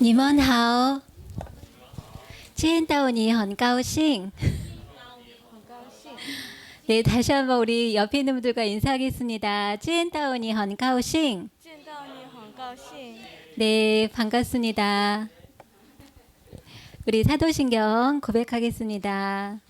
你们好，见到你很高兴。네, 다시 한번 우리 옆에 있는 분들과 인사하겠습니다. 见到你很高兴.见到你很高兴。 네, 반갑습니다. 우리 사도신경 고백하겠습니다.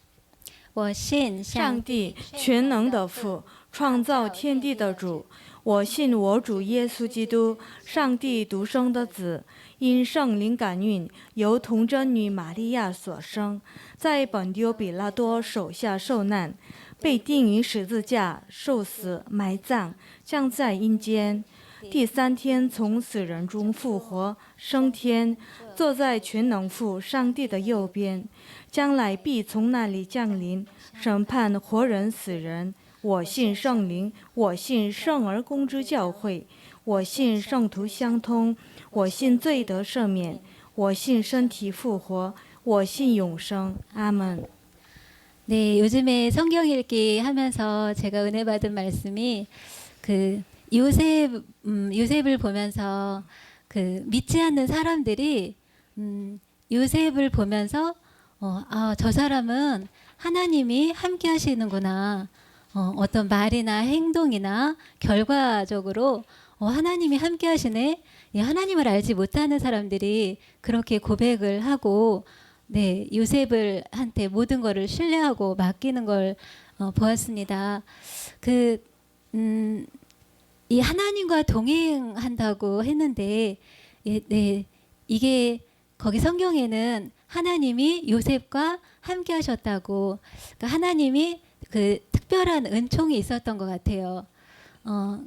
我信上帝全能的父，创造天地的主，我信我主耶稣基督，上帝独生的子，因圣灵感孕，由童贞女玛利亚所生，在本丢比拉多手下受难，被钉于十字架，受死，埋葬，降在阴间。第三天从死人中复活，升天，坐在全能父上帝的右边，将来必从那里降临，审判活人死人。我信圣灵，我信圣而公之教会，我信圣徒相通，我信罪得赦免，我信身体复活，我信永生。阿门。 네, 요즘에 성경 읽기 하면서 제가 은혜 받은 말씀이 요셉을 보면서 믿지 않는 사람들이 요셉을 보면서 저 사람은 하나님이 함께 하시는구나. 어떤 말이나 행동이나 결과적으로 하나님이 함께 하시네. 하나님을 알지 못하는 사람들이 그렇게 고백을 하고 네, 요셉을 한테 모든 것을 신뢰하고 맡기는 걸 보았습니다. 이 하나님과 동행한다고 했는데, 네, 이게 거기 성경에는 하나님이 요셉과 함께 하셨다고, 그러니까 하나님이 특별한 은총이 있었던 것 같아요.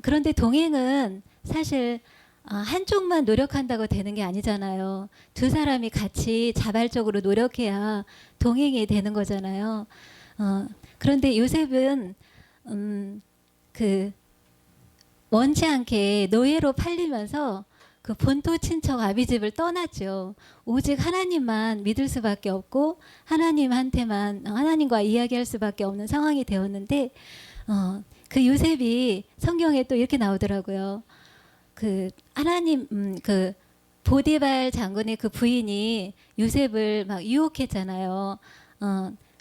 그런데 동행은 사실 한쪽만 노력한다고 되는 게 아니잖아요. 두 사람이 같이 자발적으로 노력해야 동행이 되는 거잖아요. 그런데 요셉은 원치 않게 노예로 팔리면서 그 본토 친척 아비집을 떠났죠. 오직 하나님만 믿을 수밖에 없고 하나님과 이야기할 수밖에 없는 상황이 되었는데 그 요셉이 성경에 또 이렇게 나오더라고요. 보디발 장군의 그 부인이 요셉을 막 유혹했잖아요.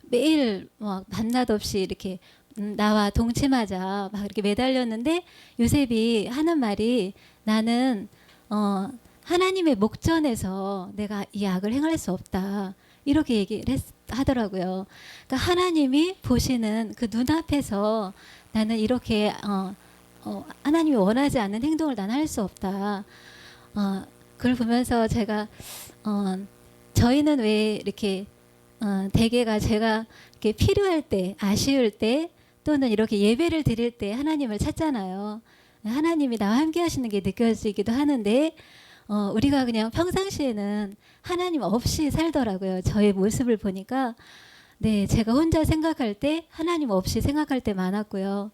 매일 막 밤낮 없이 이렇게 나와 동침하자 막 이렇게 매달렸는데 요셉이 하는 말이 나는 하나님의 목전에서 내가 이 악을 행할 수 없다. 이렇게 얘기를 하더라고요. 그러니까 하나님이 보시는 그 눈앞에서 나는 이렇게 하나님이 원하지 않는 행동을 난 할 수 없다. 그걸 보면서 제가 저희는 왜 이렇게 대개가 제가 이렇게 필요할 때, 아쉬울 때 또는 이렇게 예배를 드릴 때 하나님을 찾잖아요. 하나님이 나와 함께 하시는 게 느껴지기도 하는데 우리가 그냥 평상시에는 하나님 없이 살더라고요. 저의 모습을 보니까 네, 제가 혼자 생각할 때 하나님 없이 생각할 때 많았고요.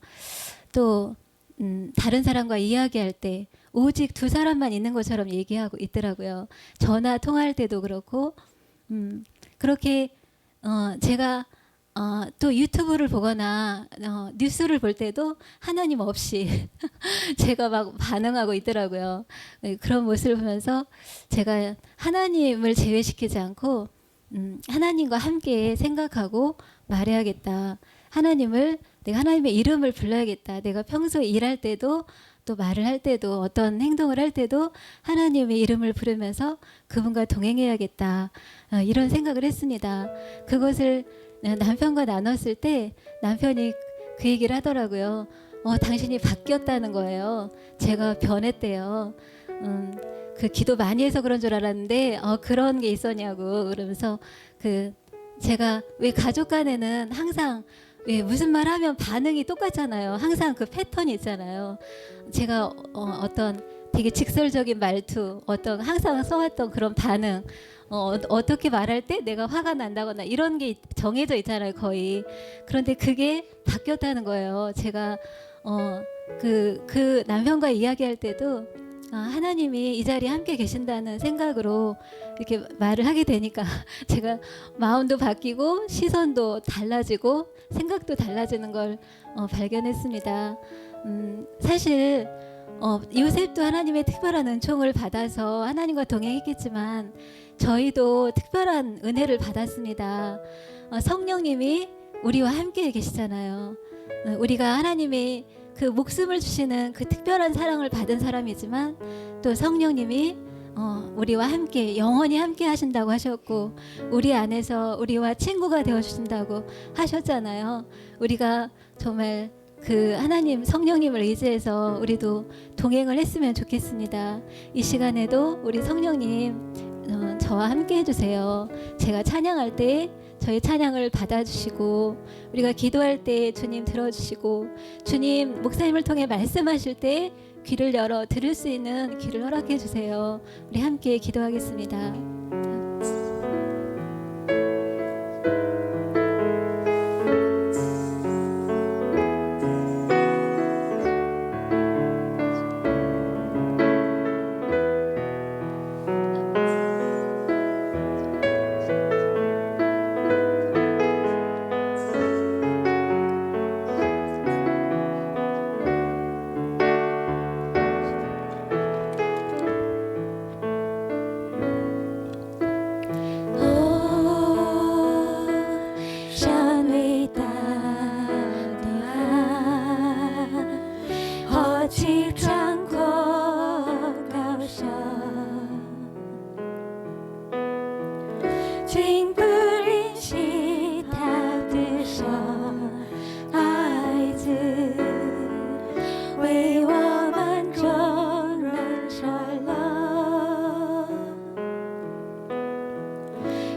또 다른 사람과 이야기할 때 오직 두 사람만 있는 것처럼 얘기하고 있더라고요. 전화 통화할 때도 그렇고 그렇게 제가 또 유튜브를 보거나 뉴스를 볼 때도 하나님 없이 제가 막 반응하고 있더라고요. 그런 모습을 보면서 제가 하나님을 제외시키지 않고 하나님과 함께 생각하고 말해야겠다. 내가 하나님의 이름을 불러야겠다. 내가 평소에 일할 때도 또 말을 할 때도 어떤 행동을 할 때도 하나님의 이름을 부르면서 그분과 동행해야겠다. 이런 생각을 했습니다. 그것을 남편과 나눴을 때 남편이 그 얘기를 하더라고요. 당신이 바뀌었다는 거예요. 제가 변했대요. 그 기도 많이 해서 그런 줄 알았는데 그런 게 있었냐고 그러면서 제가 왜 가족 간에는 항상 왜 무슨 말 하면 반응이 똑같잖아요. 항상 그 패턴이 있잖아요. 제가 어떤 되게 직설적인 말투, 어떤 항상 써왔던 그런 반응, 어떻게 말할 때 내가 화가 난다거나 이런 게 정해져 있잖아요, 거의. 그런데 그게 바뀌었다는 거예요. 제가 그 남편과 이야기할 때도 하나님이 이 자리에 함께 계신다는 생각으로 이렇게 말을 하게 되니까 제가 마음도 바뀌고 시선도 달라지고 생각도 달라지는 걸 발견했습니다. 사실 요셉도 하나님의 특별한 은총을 받아서 하나님과 동행했겠지만 저희도 특별한 은혜를 받았습니다. 성령님이 우리와 함께 계시잖아요. 우리가 하나님의 그 목숨을 주시는 그 특별한 사랑을 받은 사람이지만 또 성령님이 우리와 함께 영원히 함께 하신다고 하셨고 우리 안에서 우리와 친구가 되어 주신다고 하셨잖아요. 우리가 정말 그 하나님 성령님을 의지해서 우리도 동행을 했으면 좋겠습니다. 이 시간에도 우리 성령님 저와 함께 해주세요. 제가 찬양할 때 저희 찬양을 받아주시고 우리가 기도할 때 주님 들어주시고 주님 목사님을 통해 말씀하실 때 귀를 열어 들을 수 있는 귀를 허락해 주세요. 우리 함께 기도하겠습니다.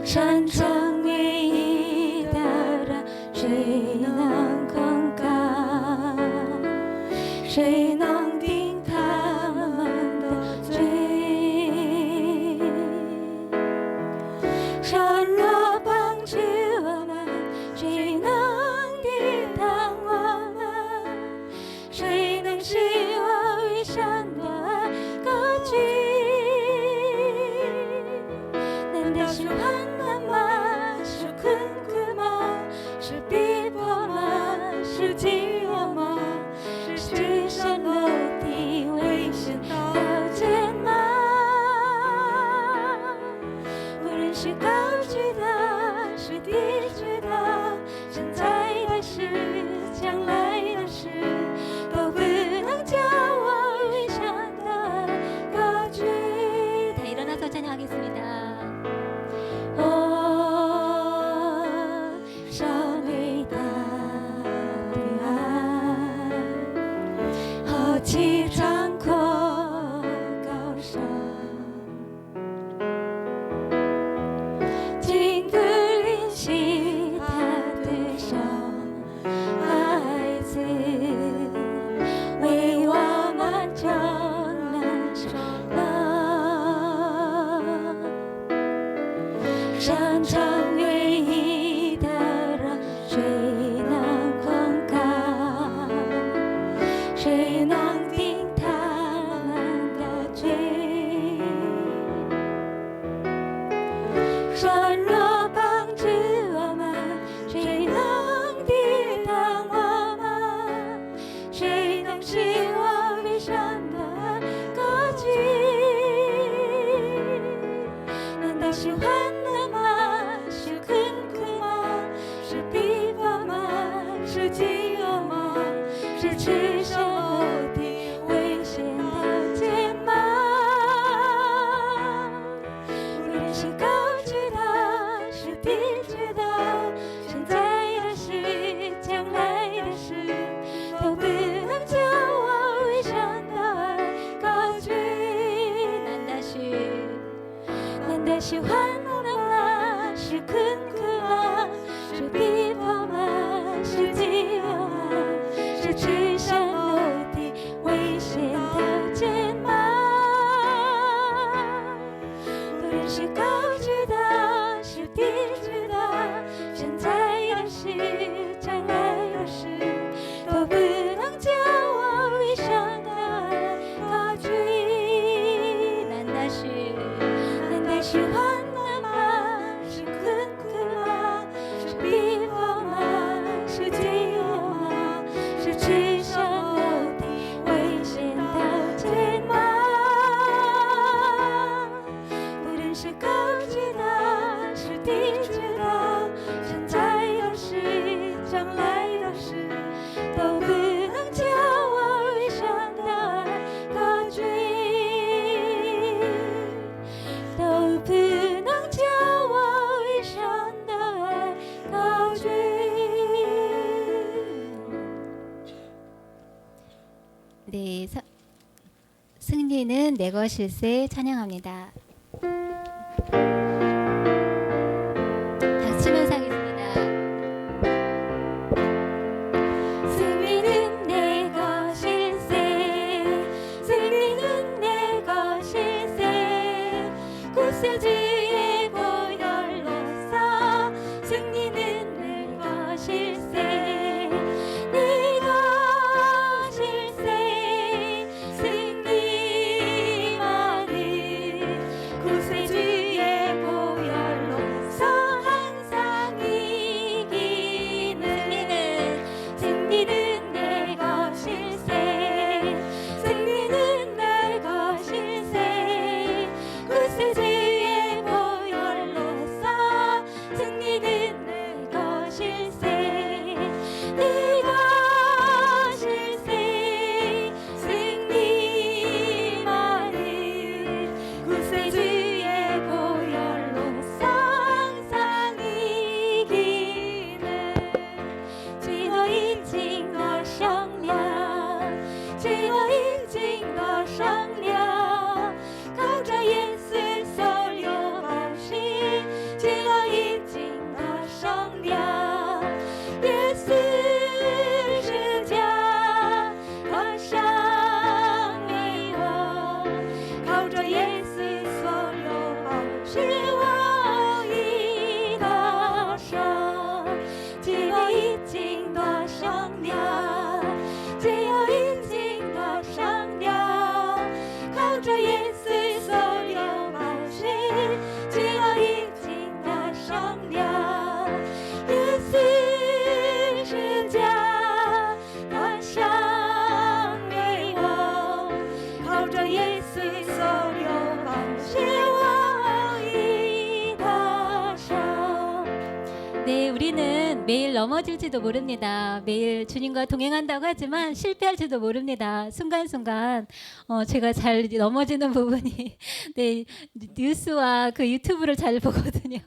山城一打扰，谁能更改？谁能定他们的罪？山若帮助我们，谁能抵挡我们？谁能使我为山的高举？难道是患难吗？是困苦吗？是逼迫吗？是饥饿吗？是赤身裸体危险刀剑吗？无论是高举的，是低举的，现在的事，将来的事，都不能叫我为山的高举。 다 일어나서 찬양하겠습니다. 山伟大的爱，何其壮阔高尚，竟不吝惜他的伤，孩子为我们征难上了，山长唯一的人，谁能控告？谁能定他们的罪？山若帮助我们，谁能抵挡我们？谁能使我为山的高举？难道是患难吗？是困苦吗？是逼迫吗？是饥饿吗？是赤身裸体危险的剑吗？无论是高举的，是低举的，现在的事，将来的事，都不能叫我为山的高举。难道是患难吗？是困苦吗？是逼迫吗？是饥饿吗？是赤身裸体危险的剑吗？无论是高举的，是低举的，现在的事，将来的事，都不能叫我为山的高举。难道是患难 네, 승리는 내 것일세 찬양합니다. 다시 치면서 하겠습니다. 승리는 내 것일세 승리는 내 것일세 구세주의 보혈로서 승리는 내 것일세 내 것일세 승리만은 구세주의 보혈로서 항상 이기는 승리는 내 것일세 승리는 내 것일세 구세주의 보혈로서 승리는 내 것일세 내 것일세 승리만은 구세주의 보혈로서 항상 이기는只有一经的商量，只有一经的商量，靠着耶稣所流宝血，只有一经的商量，耶稣是家的伤没有，靠着耶稣所流宝血，我已得胜。只有一经的商量，只有一经的商量，靠着耶稣所流宝血，只有一经的商量，耶稣是家的伤没有，靠着耶稣所流宝血，我已得胜。 네, 우리는 매일 넘어질지도 모릅니다. 매일 주님과 동행한다고 하지만 실패할지도 모릅니다. 순간순간 제가 잘 넘어지는 부분이 네, 뉴스와 그 유튜브를 잘 보거든요.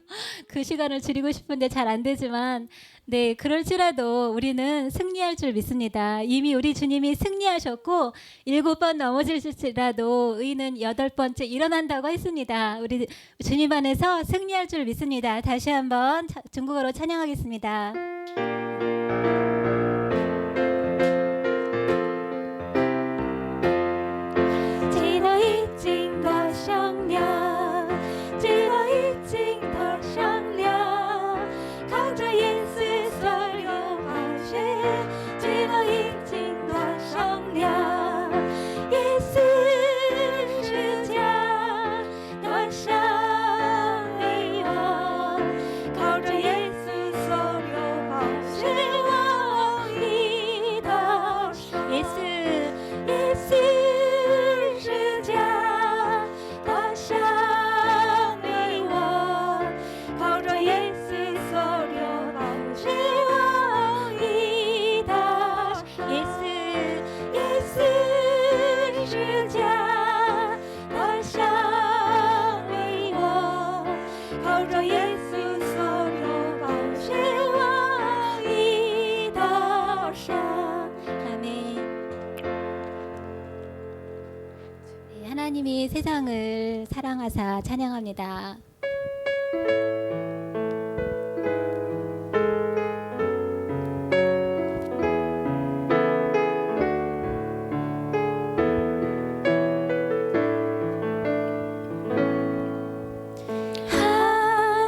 그 시간을 줄이고 싶은데 잘 안 되지만 네, 그럴지라도 우리는 승리할 줄 믿습니다. 이미 우리 주님이 승리하셨고 7번 넘어질지라도 의인은 8번째 일어난다고 했습니다. 우리 주님 안에서 승리할 줄 믿습니다. 다시 한번 중국어로 찬양하겠습니다. 记得已经的商量，记得已经的商量，靠着耶稣所流宝血，记得已经的商量，耶稣是家的伤没有，靠着耶稣所流宝血，我已得胜。예수耶稣是家的伤没我，靠着耶稣所流宝血，我已得胜。耶稣是家的伤没我，靠着耶稣所流宝血，我已得胜。 아멘. 네, 하나님이 세상을 사랑하사 찬양합니다.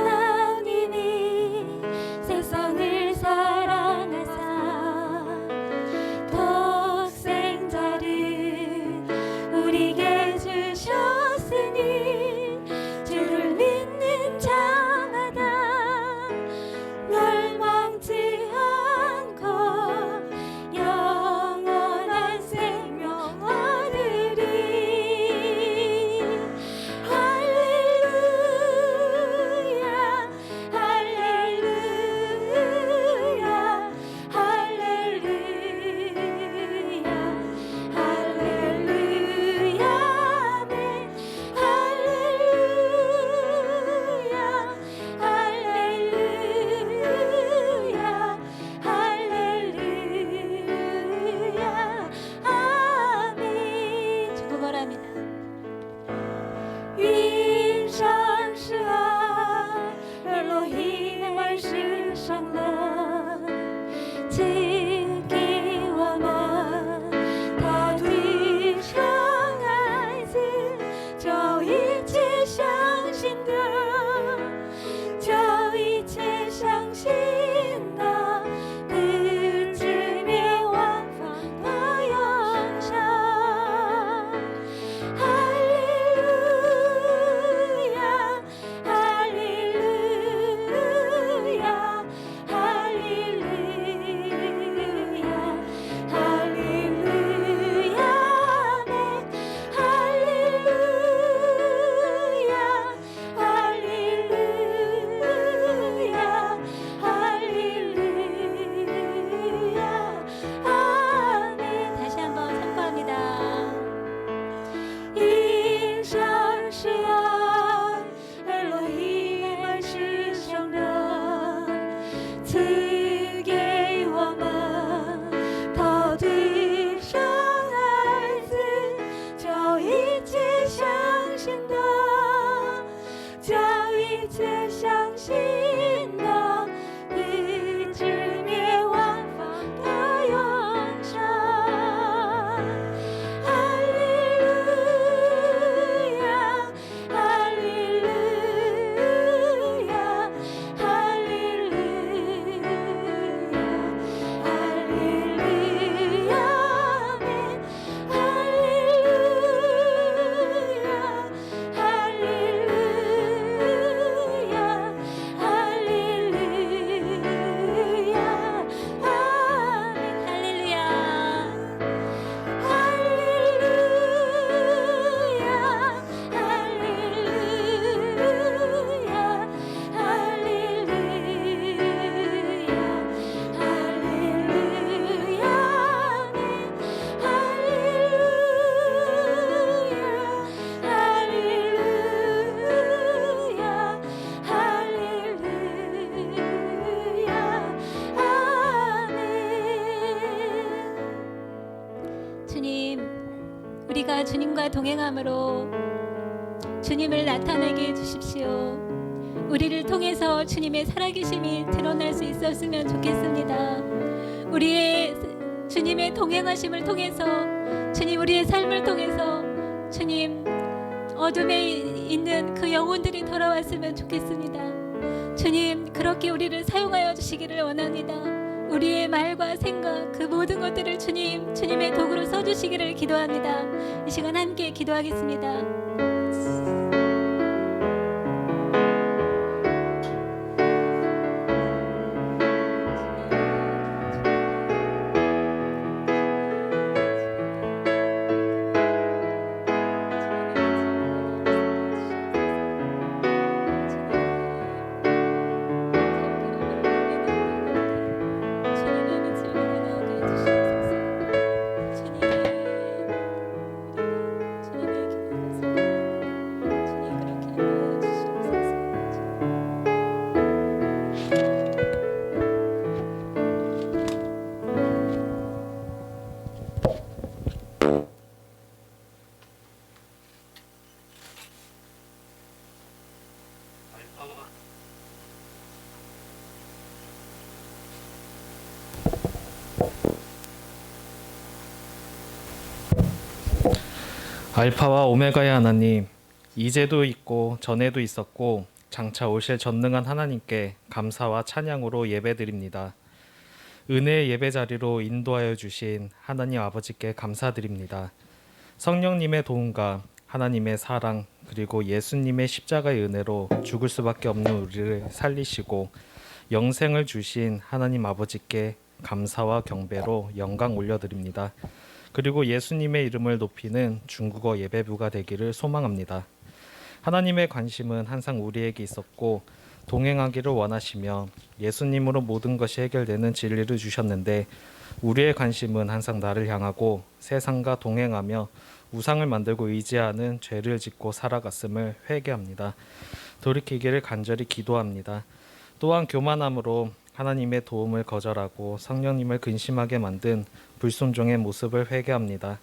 하나님이 세상을 사랑하사 독생자를 우리에게 주셨으니 주를 믿는 자마다 우리가 주님과 동행함으로 주님을 나타내게 해주십시오. 우리를 통해서 주님의 살아계심이 드러날 수 있었으면 좋겠습니다. 우리의 주님의 동행하심을 통해서 주님 우리의 삶을 통해서 주님 어둠에 있는 그 영혼들이 돌아왔으면 좋겠습니다. 주님 그렇게 우리를 사용하여 주시기를 원합니다. 우리의 말과 생각 그 모든 것들을 주님의 도구로 써주시기를 기도합니다. 이 시간 함께 기도하겠습니다. 알파와 오메가의 하나님, 이제도 있고 전에도 있었고 장차 오실 전능한 하나님께 감사와 찬양으로 예배드립니다. 은혜의 예배 자리로 인도하여 주신 하나님 아버지께 감사드립니다. 성령님의 도움과 하나님의 사랑 그리고 예수님의 십자가의 은혜로 죽을 수밖에 없는 우리를 살리시고 영생을 주신 하나님 아버지께 감사와 경배로 영광 올려드립니다. 그리고 예수님의 이름을 높이는 중국어 예배부가 되기를 소망합니다. 하나님의 관심은 항상 우리에게 있었고 동행하기를 원하시며 예수님으로 모든 것이 해결되는 진리를 주셨는데 우리의 관심은 항상 나를 향하고 세상과 동행하며 우상을 만들고 의지하는 죄를 짓고 살아갔음을 회개합니다. 돌이키기를 간절히 기도합니다. 또한 교만함으로 하나님의 도움을 거절하고 성령님을 근심하게 만든 불순종의 모습을 회개합니다.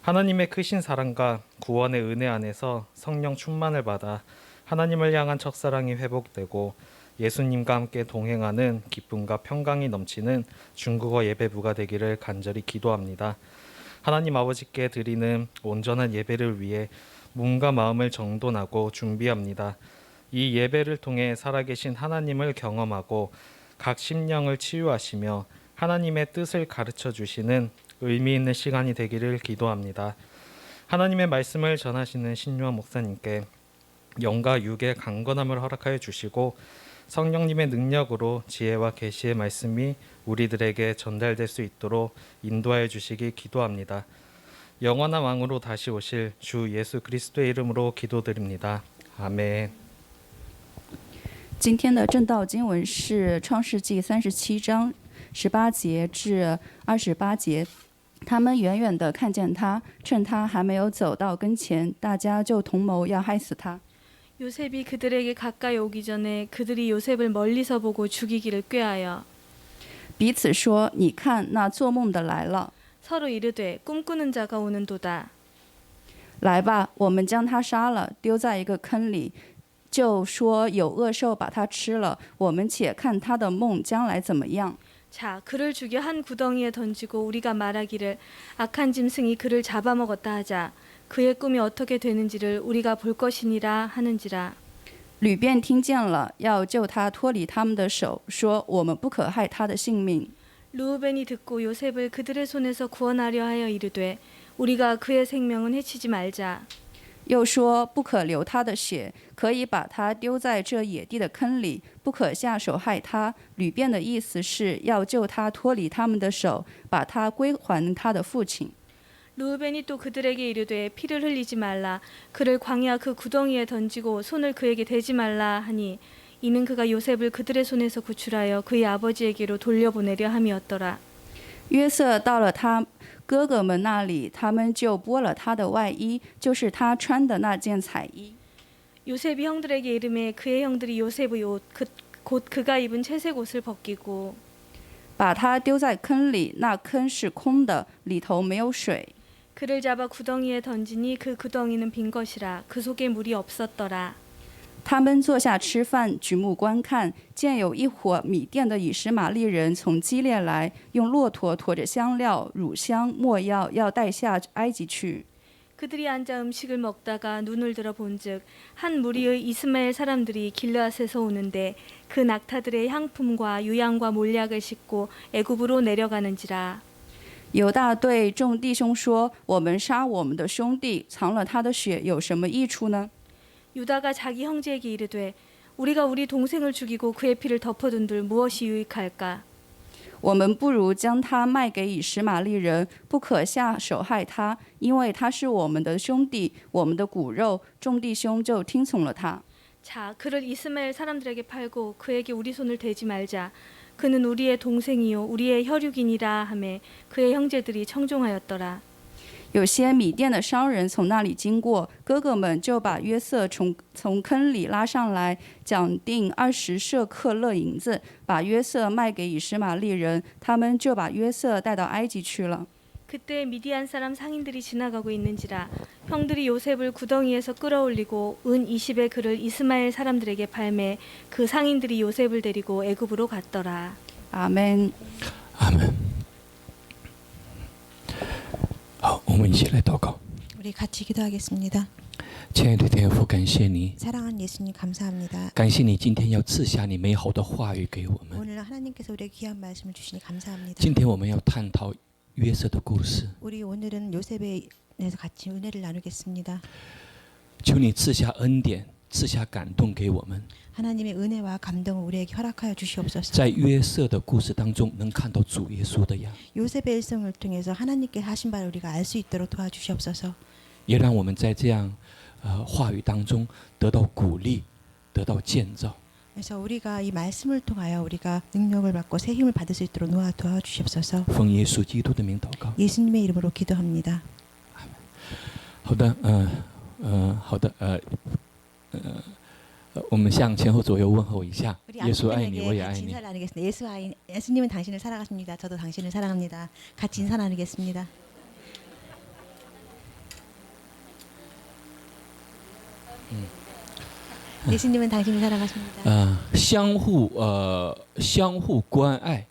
하나님의 크신 사랑과 구원의 은혜 안에서 성령 충만을 받아 하나님을 향한 첫사랑이 회복되고 예수님과 함께 동행하는 기쁨과 평강이 넘치는 중국어 예배부가 되기를 간절히 기도합니다. 하나님 아버지께 드리는 온전한 예배를 위해 몸과 마음을 정돈하고 준비합니다. 이 예배를 통해 살아계신 하나님을 경험하고 각 심령을 치유하시며 하나님의 뜻을 가르쳐 주시는 의미 있는 시간이 되기를 기도합니다. 하나님의 말씀을 전하시는 신유한 목사님께 영과 육의 강건함을 허락하여 주시고 성령님의 능력으로 지혜와 계시의 말씀이 우리들에게 전달될 수 있도록 인도하여 주시기 기도합니다. 영원한 왕으로 다시 오실 주 예수 그리스도의 이름으로 기도드립니다. 아멘. 今天的正道经文是创世纪37章18节至28节。他们远远地看见他，趁他还没有走到跟前，大家就同谋要害死他。 요셉이 그들에게 가까이 오기 전에 그들이 요셉을 멀리서 보고 죽이기를 꾀하여 彼此说：“你看，那做梦的来了， 서로 이르되 꿈꾸는 자가 오는도다. 来吧，我们将他杀了，丢在一个坑里，就说有恶兽把他吃了。我们且看他的梦将来怎么样。” 자, 그를 죽여 한 구덩이에 던지고 우리가 말하기를 악한 짐승이 그를 잡아먹었다 하자. 그의 꿈이 어떻게 되는지를 우리가 볼 것이니라 하는지라. 吕便听见了，要救他脱离他们的手，说：“我们不可害他的性命。” 르우벤이 듣고 요셉을 그들의 손에서 구원하려 하여 이르되 우리가 그의 생명은 해치지 말자. 又说：“不可流他的血，可以把他丢在这野地的坑里，不可下手害他。”吕便的意思是要救他脱离他们的手，把他归还他的父亲。 르우벤이 또 그들에게 이르되 피를 흘리지 말라. 그를 광야 그 구덩이에 던지고 손을 그에게 대지 말라 하니 이는 그가 요셉을 그들의 손에서 구출하여 그의 아버지에게로 돌려보내려 함이었더라. 约瑟到了他哥哥们那里，他们就剥了他的外衣，就是他穿的那件彩衣。 요셉이 형들에게 이르매 그의 형들이 요셉의 옷 곧 그가 입은 채색 옷을 벗기고 把他丢在坑里，那坑是空的，里头没有水。 그를 잡아 구덩이에 던지니 그 구덩이는 빈 것이라 그 속에 물이 없었더라. 他们坐下吃饭，举目观看，见有一伙米甸的以实玛利人从基列来，用骆驼驮着香料、乳香、没药，要带下埃及去。 그들이 앉아 음식을 먹다가 눈을 들어 본즉 한 무리의 이스마엘 사람들이 길르앗에서 오는데 그 낙타들의 향품과 유향과 몰약을 싣고 애굽으로 내려가는지라. 犹大对众弟兄说：“我们杀我们的兄弟，藏了他的血，有什么益处呢？” 유다가 자기 형제에게 이르되 우리가 우리 동생을 죽이고 그의 피를 덮어둔들 무엇이 유익할까? 我们不如将他卖给以实玛利人，不可下手害他，因为他是我们的兄弟，我们的骨肉。众弟兄就听从了他。 자, 그를 이스마엘 사람들에게 팔고 그에게 우리 손을 대지 말자. 그는 우리의 동생이요 우리의 혈육이니라 하매 그의 형제들이 청종하였더라. 有些米甸的商人从那里经过，哥哥们就把约瑟从坑里拉上来，讲定20舍克勒银子，把约瑟卖给以实玛利人，他们就把约瑟带到埃及去了。 그때 미디안 사람 상인들이 지나가고 있는지라 형들이 요셉을 구덩이에서 끌어올리고 은 20의 그를 이스마엘 사람들에게 팔매 그 상인들이 요셉을 데리고 애굽으로 갔더라. 阿门。 아멘. 好，我们一起来祷告。 우리 같이 기도하겠습니다. 亲爱的天父，感谢你， 사랑하는 예수님 감사합니다. 感谢你今天要赐下你美好的话语给我们。 오늘 하나님께서 우리에게 귀한 말씀을 주시니 감사합니다. 今天我们要探讨约瑟的故事， 우리 오늘은 요셉에 대해서 같이 은혜를 나누겠습니다. 求你赐下恩典，赐下感动给我们。 하나님의 은혜와 감동을 우리에게 허락하여 주시옵소서. 在约瑟的故事当中，能看到主耶稣的样， 요셉의 일생을 통해서 하나님께 하신 바를 우리가 알 수 있도록 도와주시옵소서. 也让我们在这样话语当中得到鼓励，得到建造。 그래서 우리가 이 말씀을 통하여 우리가 능력을 받고 새 힘을 받을 수 있도록 도와주시옵소서. 奉耶稣基督的名祷告。 예수님의 이름으로 기도합니다. 好的，好的，我们向前后左右问候一下。 우리 耶稣爱你，我 안부인에게 也爱 같이 你。 인사를 나누겠습니다. 예수님은 당신을 사랑하십니다. 저도 당신을 사랑합니다. 같이 인사 나누겠습니다. 예수님은 당신을 사랑하십니다. 相互关爱，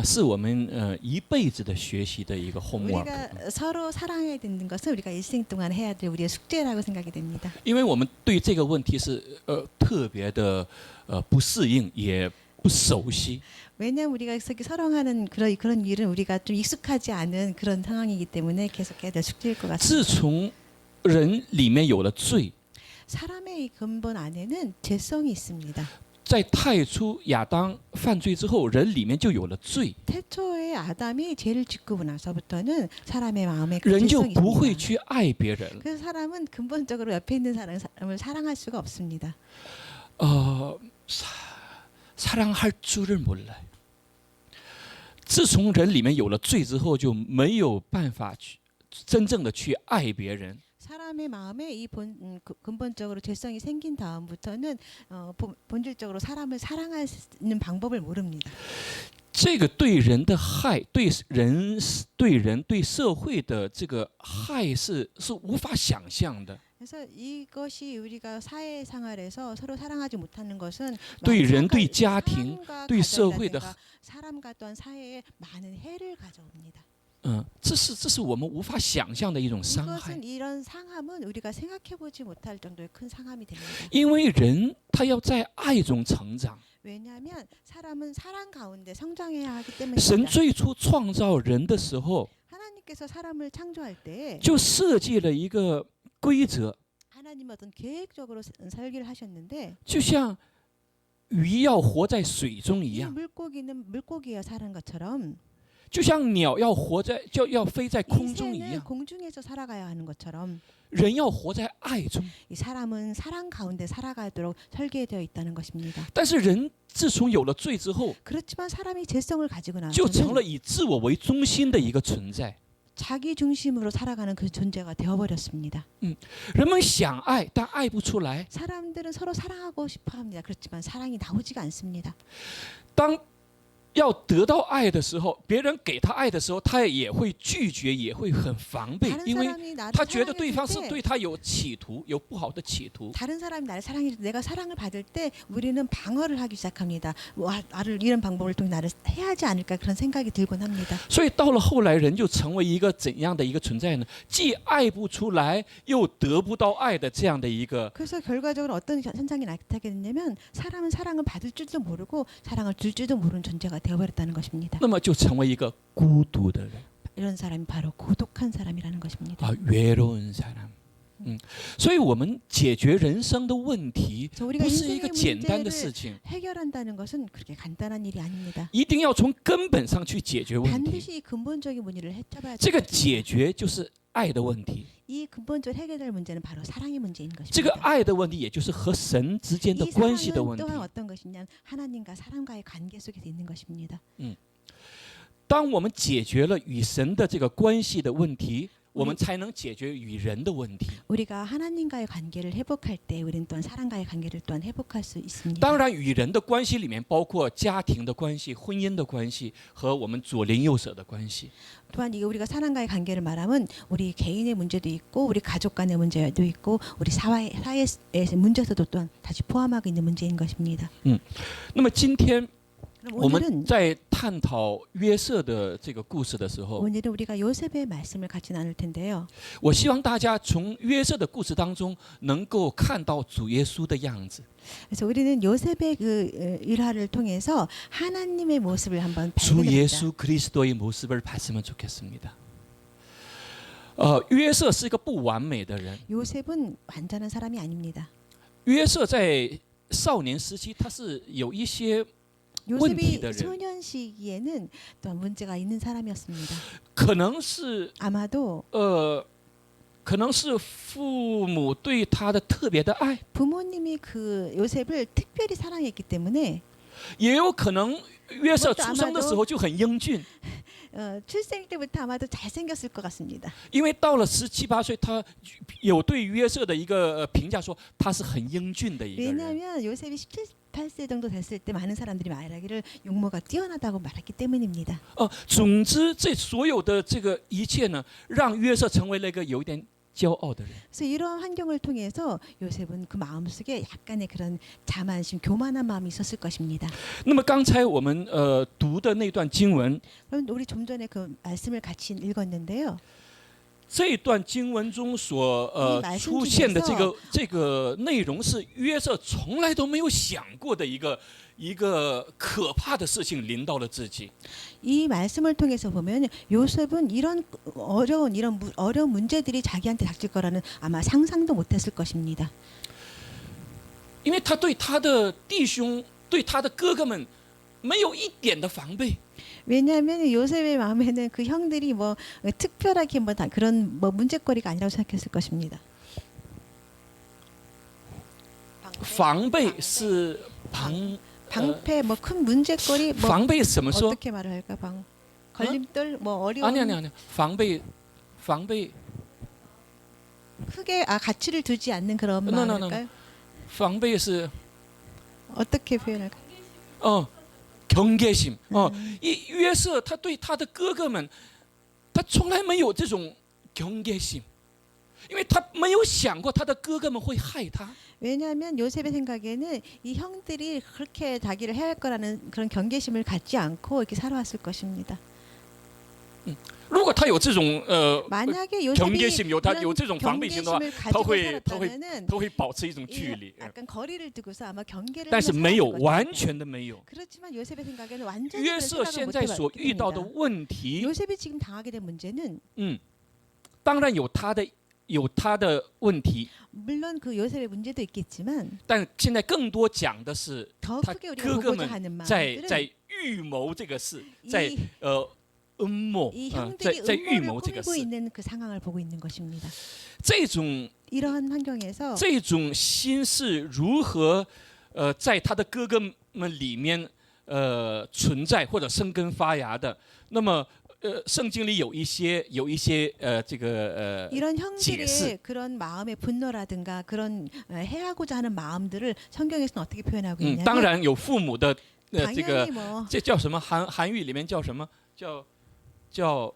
是我们一辈子的学习的一个 homework。 우리가 서로 사랑해야 되는 것은 우리가 일생 동안 해야 될 우리의 숙제라고 생각이 됩니다. 因为我们对这个问题是特别的不适应，也不熟悉。 왜냐하면 우리가 사랑하는 그런 일은 우리가 좀 익숙하지 않은 그런 상황이기 때문에 계속해야 될 숙제일 것 自 같습니다. 从人里面有了罪， 사람의 근본 안에는 죄성이 있습니다. 在太初亚当犯罪之后，人里面就有了罪， 태초에 아담이 죄를 짓고 나서부터는 사람의 마음에 그 人就 죄성이 不会 있습니다. 去爱别人。 그래서 사람은 근본적으로 옆에 있는 사람을 사랑할 수가 없습니다. 사랑할 줄을 몰라요. 自从人里面有了罪之后，就没有办法去真正的去爱别人。 사람의 마음에 이 근본적으로 죄성이 생긴 다음부터는 본질적으로 사람을 사랑하는 방법을 모릅니다. 这个对人的害，对人对社会的这个害是无法想象的。 그래서 이것이 우리가 사회 생활에서 서로 사랑하지 못하는 것은 对人、对家庭、 사람과 对社会 가정이라든가 的， 사람과 또한 사회에 많은 해를 가져옵니다. 这是我们无法想象的一种伤害。 이것은 이런 상함은 우리가 생각해보지 못할 정도의 큰 상함이 됩니다. 因为人他要在爱中成长， 왜냐하면 사람은 사랑 가운데 성장해야 하기 神 때문입니다. 最初创造人的时候， 하나님께서 사람을 창조할 때 就设计了一个规则， 하나님은 어떤 계획적으로 설계를 하셨는데 就像鱼要活在水中一 이 样， 물고기는 물고기와 사는 것처럼 就像鸟要飞在 이 空中一 새는 样， 공중에서 살아가야 하는 것처럼 人要活在爱中。 이 사람은 사랑 가운데 살아가도록 설계되어 있다는 것입니다. 但是人自从有了罪之后， 그렇지만 사람이 죄성을 가지고 就成了 나서는 以自我为中心的一个存在。 자기 중심으로 살아가는 그 존재가 되어버렸습니다. 人们想爱，但爱不出来。 사람들은 서로 사랑하고 싶어합니다. 그렇지만 사랑이 나오지가 않습니다. 当要得到爱的时候，别人给他爱的时候，他也会拒绝，也会很防备， 다른 因为 사람이 나를 他觉得对 사랑해 方是 줄 对 때, 他有企图，有不好的企图。 다른 사람이 나를 사랑해 줄 때, 내가 사랑을 받을 때 우리는 방어를 하기 시작합니다. 나를 이런 방법을 통해 나를 해하지 않을까 그런 생각이 들곤 합니다. 所以到了后来，人就成为一个怎样的一个存在呢？既爱不出来，又得不到爱的这样的一个。 그래서 결과적으로 어떤 현상이 나타나게 됐냐면 사람은 사랑을 받을 줄도 모르고 사랑을 줄 줄도 모르는 존재가 되어버렸다는 것입니다. 那么就成为一个孤独的人 이런 사람이 바로 고독한 사람이라는 것입니다. 啊，외로운 사람。所以我们解决人生的问题 그래서 우리가 不是一个 인생의 简单的 문제를 事情， 해결한다는 것은 그렇게 간단한 일이 아닙니다. 一定要从根本上去解决问题。 반드시 이 근본적인 문제를 해결해야 这个 됩니다. 解决就是爱的问题， 이 근본적으로 해결될 문제는 바로 사랑의 문제인 这个 것입니다. 爱的问题也就是和神之间的 이 关系的问 사랑은 题。 또한 어떤 것이냐면 하나님과 사람과의 관계 속에서 있는 것입니다. 当我们解决了与神的这个关系的问题，我们才能解决与人的问题。 우리가 하나님과의 관계를 회복할 때 우리는 또한 사람과의 관계를 또한 회복할 수 있습니다. 当然，与人的关系里面包括家庭的关系、婚姻的关系和我们左邻右舍的关系。 또한 이게 우리가 사람과의 관계를 말하면 우리 개인의 문제도 있고 우리 가족 간의 문제도 있고 우리 사회의 문제에서도 또한 다시 포함하고 있는 문제인 것입니다. 那么今天 그럼 我们 오늘은 在探讨约瑟的这个故事的时候， 오늘은 우리가 요셉의 말씀을 같이 나눌 텐데요. 我希望大家从约瑟的故事当中能够看到主耶稣的样子。 그래서 우리는 요셉의 그 일화를 통해서 하나님의 모습을 한번 주 발견해보자. 예수 그리스도의 모습을 봤으면 좋겠습니다. 约瑟是一个不完美的人。 요셉은 완전한 사람이 아닙니다. 约瑟在少年时期，他是有一些 问题的 요셉이 人， 소년 시기에는 또한 문제가 있는 사람이었습니다. 可能是 아마도 可能是父母对他的特别的爱， 부모님이 그 요셉을 특별히 사랑했기 때문에 也有可能约瑟出生的时候就很英俊， 출생 때부터 아마도 잘생겼을 것 같습니다. 因为到了17、18岁，他有对约瑟的一个评价说他是很英俊的一个人。 왜냐하면 요셉이 17, 18세 정도 됐을 때 많은 사람들이 말하기를 용모가 뛰어나다고 말했기 때문입니다. 总之，这所有的这个一切呢，让约瑟成为了一个有一点骄傲的人。 그래서 이러한 환경을 통해서 요셉은 그 마음속에 약간의 그런 자만심, 교만한 마음이 있었을 것입니다. 那么刚才我们读的那段经文， 그럼 우리 좀 전에 그 말씀을 같이 읽었는데요. 这段经文中所出现的这个内容是约瑟从来都没有想过的一个可怕的事情临到了自己。 이 말씀을 통해서 보면 요셉은 이런 어려운 문제들이 자기한테 닥칠 거라는 아마 상상도 못했을 것입니다. 因为他对他的弟兄、对他的哥哥们没有一点的防备。 왜냐하면 요셉의 마음에는 그 형들이 뭐 특별하게 뭐 다 그런 뭐 문제거리가 아니라고 생각했을 것입니다. 防备是 방패 뭐 큰 문제거리 뭐 防备怎么说？ 어떻게 말을 할까 걸림돌 뭐 어려운 아니 防备 크게 가치를 두지 않는 그런 No, no, 마음일까요? 防备是 어떻게 표현할까? 경계심。一约瑟他对他的哥哥们，他从来没有这种경계심，因为他没有想过他的哥哥们会害他。 왜냐하면 요셉의 생각에는 이 형들이 그렇게 자기를 해할 거라는 그런 경계심을 갖지 않고 이렇게 살아왔을 것입니다. 如果他有这种 만약에 요셉이 경계심，有这种防备心的话， 경계심을 他 가지고 会 살았다면은 保持一种距离。 약간 거리를 두고서 아마 경계를 但是 하면서 没有， 살았을 完 것입니다. 全的没有。 그렇지만 요셉의 생각에는 완전히 约 그런 瑟 생각을 现 못 在所 해봤기 遇到的 때문이다. 问题， 요셉이 지금 당하게 된 문제는 当然有他的问题， 물론 그 요셉의 문제도 있겠지만 但现在更多讲的是 더 他 크게 우리가 哥哥 보고자 们 하는 在 마음들은 预谋这个事，在 이 恩谋， 이 在 형들이 在预 음모를 谋这个 꾸미고 事。 있는 그 상황을 보고 있는 것입니다. 这种 이러한 환경에서 这种心是如何在他的哥哥们里面存在或者生根发芽的？那么圣经里有一些这个 이런 解释。 형들의 그런 마음의 분노라든가 그런 해하고자 하는 마음들을 성경에서는 어떻게 표현하고 있냐면 当然有父母的这个 당연히 뭐 这叫什么韩语里面叫什么叫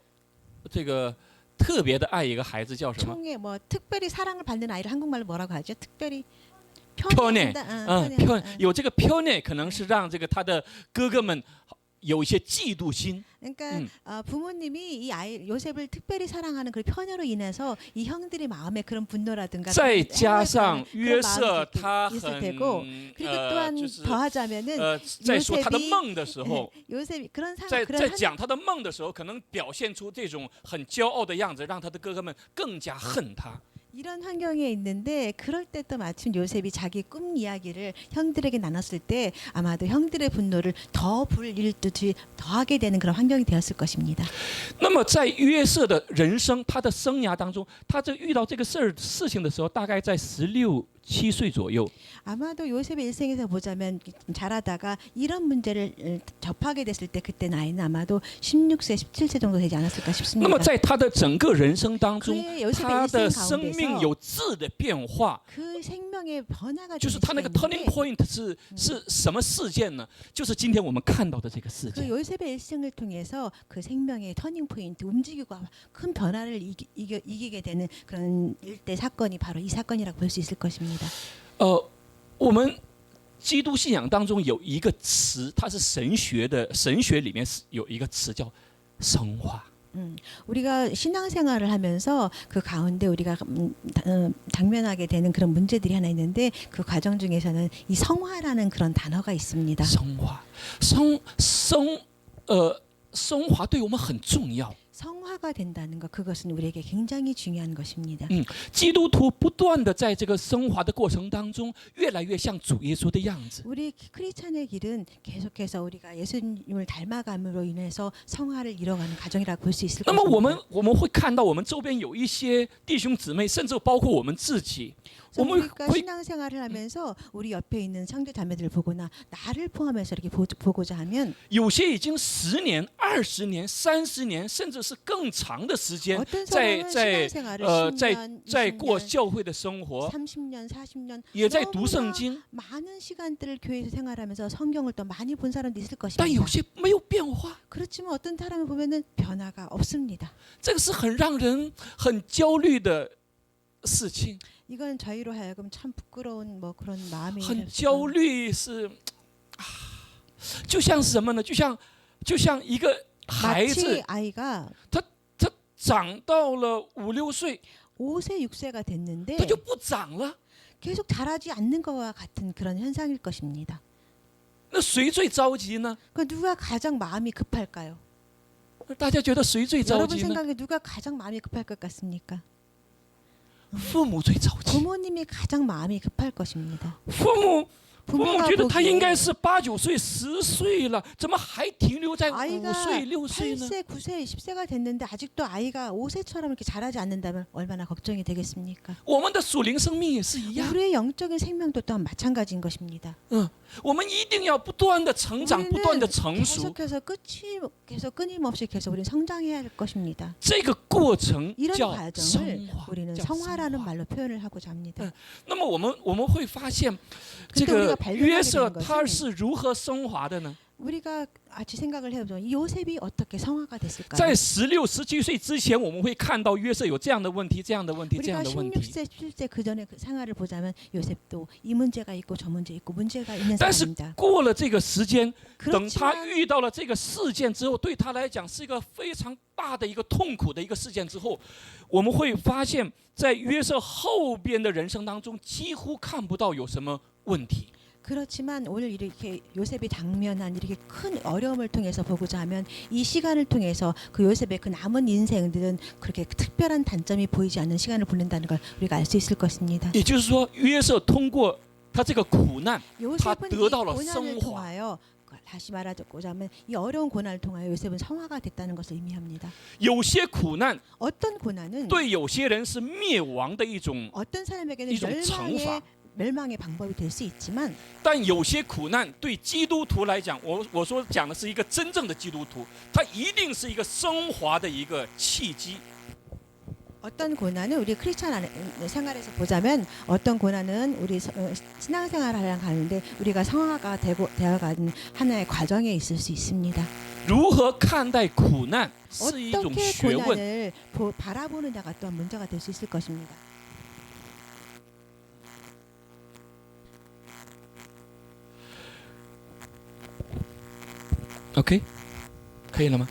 这个特别的爱一个孩子叫什么？ 총에 뭐 특별히 사랑을 받는 아이를 한국말로 뭐라고 하죠? 특별히 편애. 편애. 有这个편애可能是让这个他的哥哥们有一些嫉妒心。 그러니까 부모님이 이 아이 요셉을 특별히 사랑하는 그 편애로 인해서 이 형들의 마음에 그런 분노라든가 再加 그런 上 그런 约 마음이 瑟 이렇게 他 있을 很 테고 그리고 또한 就是 더하자면은 在说他的 요셉이 梦的时候， 요셉이 그런 상황 在 그런 讲他的梦的时候，可能表现出这种很骄傲的样子，让他的哥哥们更加恨他。 이런 환경에 있는데 그럴 때 또 마침 요셉이 자기 꿈 이야기를 형들에게 나눴을 때 아마도 형들의 분노를 더 불일듯이 더하게 되는 그런 환경이 되었을 것입니다. 那么在约瑟的人生，他的生涯当中，他这遇到这个事情的时候，大概在16、7岁左右。 아마도 요셉의 일생에서 보자면 자라다가 이런 문제를 접하게 됐을 때 그때 나이는 아마도 16세, 17세 정도 되지 않았을까 那 싶습니다. 么在他的整个人生当中 그의 ， 요셉의 他的 일생 生命 가운데서 有质的变化。 그 생명의 변화가 就是他那个 turning point 是什么事件呢？就是今天我们看到的这个事 그 件。 요셉의 일생을 통해서 그 생명의 터닝 포인트 움직이고 큰 변화를 이기게 되는 그런 일대 사건이 바로 이 사건이라고 볼 수 있을 것입니다. 我们基督信仰当中有一个词，它是神学里面有一个词叫升华。 우리가 신앙생활을 하면서 그 가운데 우리가 당면하게 되는 그런 문제들이 하나 있는데 그 과정 중에서는 이 성화라는 그런 단어가 있습니다. 升华，升华对我们很重要。 성화가 된다는 것 그것은 우리에게 굉장히 중요한 것입니다. 基督徒不断的在这个升华的过程当中，越来越像主耶稣的样子。 우리 크리스찬의 길은 계속해서 우리가 예수님을 닮아감으로 인해서 성화를 이뤄가는 과정이라고 볼 수 있을 那么 것입니다. 我们会看到我们周边有一些弟兄姊妹，甚至包括我们自己，我们 우리가 会 신앙생활을 하면서 우리 옆에 있는 형제 자매들을 보거나 나를 포함해서 이렇게 보고자 하면 有些已经10年、20年、30年，甚至是更长的时间 어떤 사람은 신앙생활을 10년, 在过 20년, 教会的生活， 30년, 40년 也在读圣 너무나 经， 많은 시간들을 교회에서 생활하면서 성경을 또 많이 본 사람도 있을 但有 것입니다. 些没有变化， 그렇지만 어떤 사람을 보면은 변화가 없습니다. 这个是很让人很焦虑的事情， 이건 저희로 하여금 참 부끄러운 뭐 그런 마음이 很 들 수가 焦虑是就像是什么呢？就像一个孩 마치 子， 아이가 他长到了5、6岁， 5세, 6세가 됐는데 他就不长了。 계속 자라지 않는 것과 같은 그런 현상일 것입니다. 那谁最着急呢？ 그 누가 가장 마음이 급할까요? 大家觉得谁最着 여러분 急呢？ 생각에 누가 가장 마음이 급할 것 같습니까? 父母最着急。 부모님이 가장 마음이 급할 것입니다. 父母 부모가 觉得他 보기에 应该是8、9岁、10岁了，怎么还停留在 아이가 5岁、6岁呢？ 8세, 9세, 10세가 됐는데 아직도 아이가 5세처럼 이렇게 자라지 않는다면 얼마나 걱정이 되겠습니까? 我们的属灵生命也是一样， 우리의 영적인 생명도 또한 마찬가지인 것입니다. 我们一定要不断的成长，不断的 우리는 成熟。 계속 끊임없이 계속 우리는 성장해야 할 것입니다. 这个过程 이런 叫 과정을 升华， 우리는 叫 성화라는 升华。 말로 표현을 하고자 합니다. 那么我们会发现， 근데 这个 우리가 발견하게 约瑟 되는 他 것은 是如何升华的呢？ 우리가 같이 생각을 해보죠. 이 요셉이 어떻게 성화가 됐을까요? 在16、17岁之前，我们会看到约瑟有这样的问题、这样的问题、这样 우리가 的问题。 16세, 17세 그 전에 그 생활을 보자면 요셉도 이 문제가 있고 저 문제 있고 문제가 있는 但是 사람입니다. 过了这个时间，等他 그렇지만 遇到了这个事件之后，对他来讲是一个非常大的一个痛苦的一个事件之后，我们会发现，在约瑟后边的人生当中，几乎看不到有什么问题。 그렇지만 오늘 이렇게 요셉이 당면한 이렇게 큰 어려움을 통해서 보고자 하면 이 시간을 통해서 그 요셉의 그 남은 인생들은 그렇게 특별한 단점이 보이지 않는 시간을 보낸다는 걸 우리가 알 수 있을 것입니다. 也就是说，约瑟通过他这个苦难， 요셉은 이得到了 고난을 升华。 통하여 다시 말하자면 이 어려운 고난을 통하여 요셉은 성화가 됐다는 것을 의미합니다. 有些苦难 어떤 고난은 对有些人是灭亡的一种， 어떤 사람에게는 이种惩罚。 멸망의 방법이 될 수 있지만 但有些苦难对基督徒来讲，我说讲的是一个真正的基督徒，他一定是一个升华的一个契机。 어떤 고난은 우리 크리스천 생활에서 보자면 어떤 고난은 우리 신앙생활을 가는데 우리가 성화가 되어가는 하나의 과정에 있을 수 있습니다. 如何看待苦难是一种 어떻게 学问。 고난을 바라보느냐가 또한 문제가 될 수 있을 것입니다. OK， 可以了吗？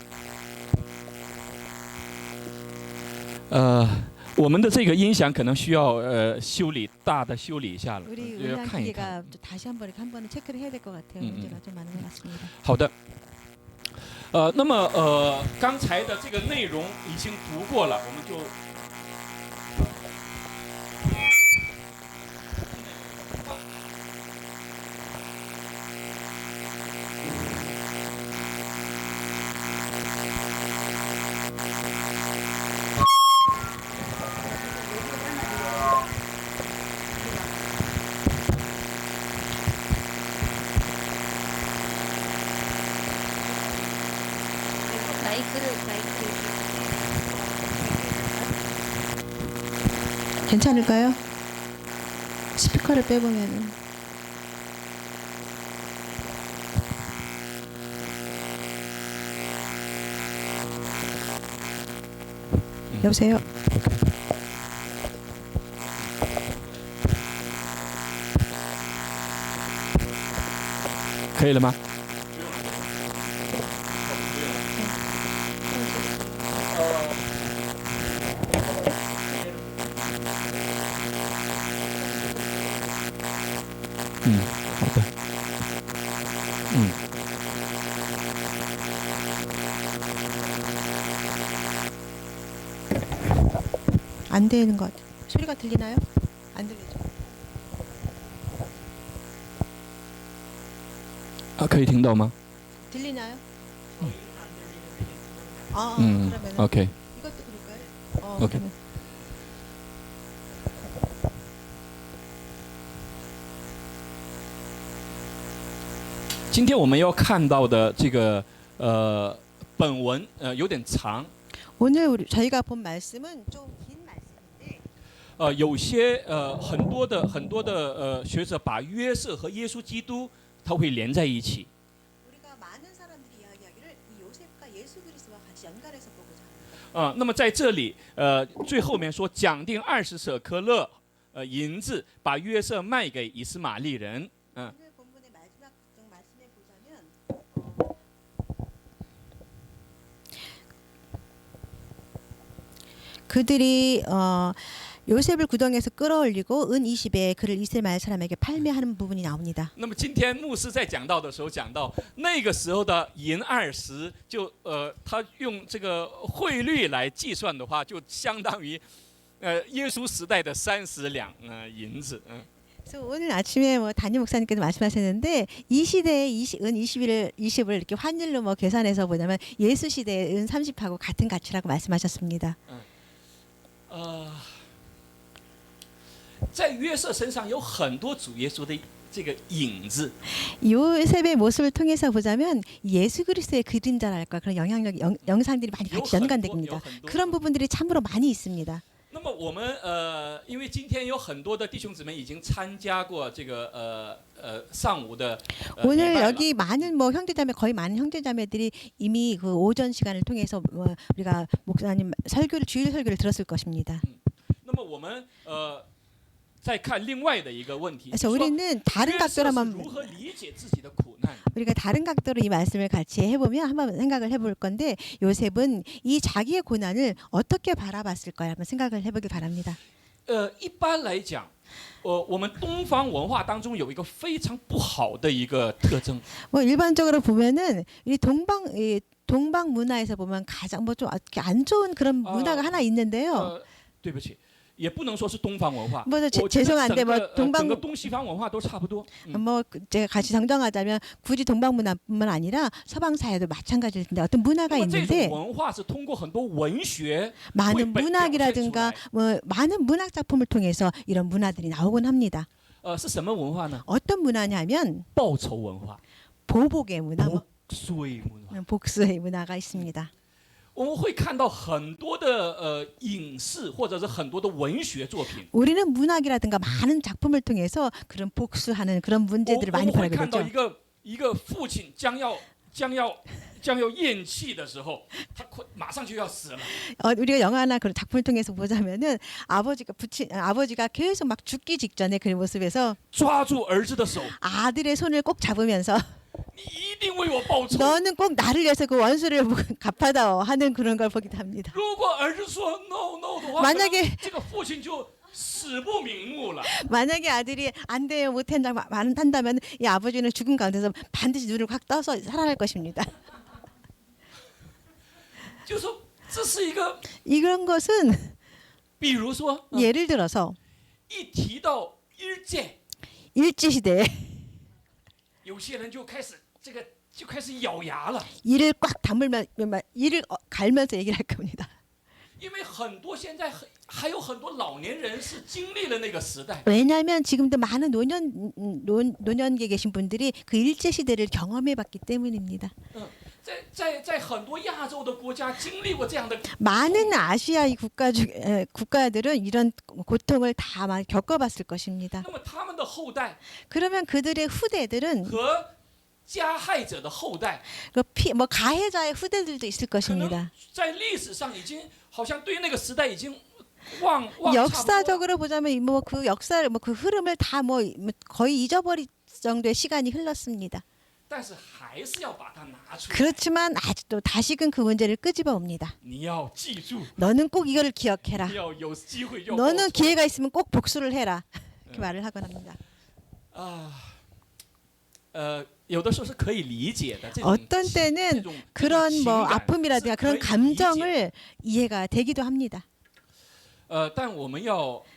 我们的这个音响可能需要修理，大的修理一下了， 우리 要看一看。 음향기계가 다시 한 번은 체크를 해야 될 것 같아요. 문제가 좀 많은 것 같습니다. 好的。那么刚才的这个内容已经读过了，我们就마이크를 괜찮을까요? 스피커를 빼보면은. 여보세요? 可以了吗？好的。안 되는 것 같아요. 소리가 들리나요? 안 들리죠? 可以听到吗？ 들리나요? 음, 그러면 OK。 이것도 그럴까요? 오케이. 그러면 今天我们要看到的这个本文有点长， 오늘 저희가 본 말씀은 좀 긴 말씀인데 有些很多的学者把约瑟和耶稣基督他会连在一起。 우리가 많은 사람들이 이야기하기를 이 요셉과 예수 그리스도와 같이 연관해서 보고자 합니다. 那么在这里最后面说讲定20舍客勒银子，把约瑟卖给以斯玛利人。 오늘 본문의 마지막 말씀에 보자면 그들이 요셉을 구덩이에서 끌어올리고 은 20에 그를 이스라엘 사람에게 팔매하는 부분이 나옵니다. 那么今天牧师在讲到的时候讲到那个时候的银20，就他用这个汇率来计算的话，就相当于耶稣时代的30两银子。 그래서 오늘 아침에 뭐 담임 목사님께서 말씀하셨는데 이 시대의 은 20을 이렇게 환율로 뭐 계산해서 보자면 예수 시대의 은 30하고 같은 가치라고 말씀하셨습니다. 在约瑟身上有很多主耶稣的这个影子。 요셉의 모습을 통해서 보자면 예수 그리스도의 그림자랄까 그런 영상들이 많이 같이 연관됩니다. 그런 부분들이 참으로 많이 있습니다. 那么我们因为今天有很多的弟兄姊妹已经参加过这个上午的 오늘 여기 많은 뭐 형제자매 거의 많은 형제자매들이 이미 그 오전 시간을 통해서 우리가 목사님 주일 설교를 들었을 것입니다. 那么我们再看另外的一个问题， 그래서 우리는 다른 각도로 한번 如何理解自己的苦难？ 우리가 다른 각도로 이 말씀을 같이 해보면 한번 생각을 해볼 건데 요셉은 이 자기의 고난을 어떻게 바라봤을까요? 한번 생각을 해보길 바랍니다. 一般来讲，我们东方文化当中有一个非常不好的一个特征。 뭐 일반적으로 보면은 이 동방 문화에서 보면 가장 뭐 좀 안 좋은 그런 문화가 하나 있는데요. 对不起。 也不能说是东方文化， 뭐 我觉得 죄송한데 뭐 整个 동방 东西方文化都差不多。 뭐 제가 같이 정정하자면 굳이 동방 문화뿐만 아니라 서방 사회도 마찬가지일 텐데 어떤 문화가 那么这 있는데 种文化是通过很多文学 많은 문학이라든가 会表现出来 뭐 많은 문학 작품을 통해서 이런 문화들이 나오곤 합니다. 是什么文化呢？ 어떤 문화냐면 报仇文化， 보복의 문화, 衰文化。 복수의 문화가 있습니다. 我们会看到很多的影视或者是很多的文学作品。 우리는 문학이라든가 많은 작품을 통해서 그런 복수하는 그런 我 문제들을 我 많이 们会 보게 看到 되죠. 一个父亲将要咽气的时候，他马上就要死了。 우리가 영화나 그런 작품을 통해서 보자면은 아버지가 계속 막 죽기 직전에 그 모습에서 抓住儿子的手， 아들의 손을 꼭 잡으면서 你一定为我报仇。 너는 꼭 나를 위해서 그 원수를 갚아다오 하는 그런 걸 보기도 합니다. 如果儿子说 no no 的话， 만약에 这个父亲就死不瞑目了。 만약에 아들이 안 돼요 한다면 이 아버지는 죽음 가운데서 반드시 눈을 확 떠서 살아날 것입니다. 就说这是一个， 이런 것은 比如说， 예를 들어서 一提到日戒， 일제시대에 有些人就开始咬牙了， 이를 꽉 다물면 이를 갈면서 얘기를 할 겁니다. 因为很多现在还有很多老年人是经历了那个时代。 왜냐하면 지금도 많은 노년기에 계신 분들이 그 일제 시대를 경험해봤기 때문입니다. 在很多亚洲的国家经历过这样的， 많은 아시아의 국가들은 이런 고통을 다 겪어봤을 것입니다. 那么他们的后代 그러면 그들의 후대들은 和加害者的后代， 가해자의 후대들도 있을 可能 것입니다. 在历史上已经好像对那个时代已经忘差不多了。 역사적으로 보자면 그 역사를 그 흐름을 다 거의 잊어버릴 정도의 시간이 흘렀습니다. 但是还是要把它拿出来。 그렇지만 아직도 다시금 그 문제를 끄집어 옵니다. 你要记住， 너는 꼭 이거를 기억해라. 你要有机会要报 너는 仇 기회가 있으면 꼭 복수를 해라. 이렇게 말을 하곤 합니다. 有的时候是可以理解的。这种 어떤 때는 그런 아픔이라든가 그런 감정을 이해가 되기도 합니다. 但我们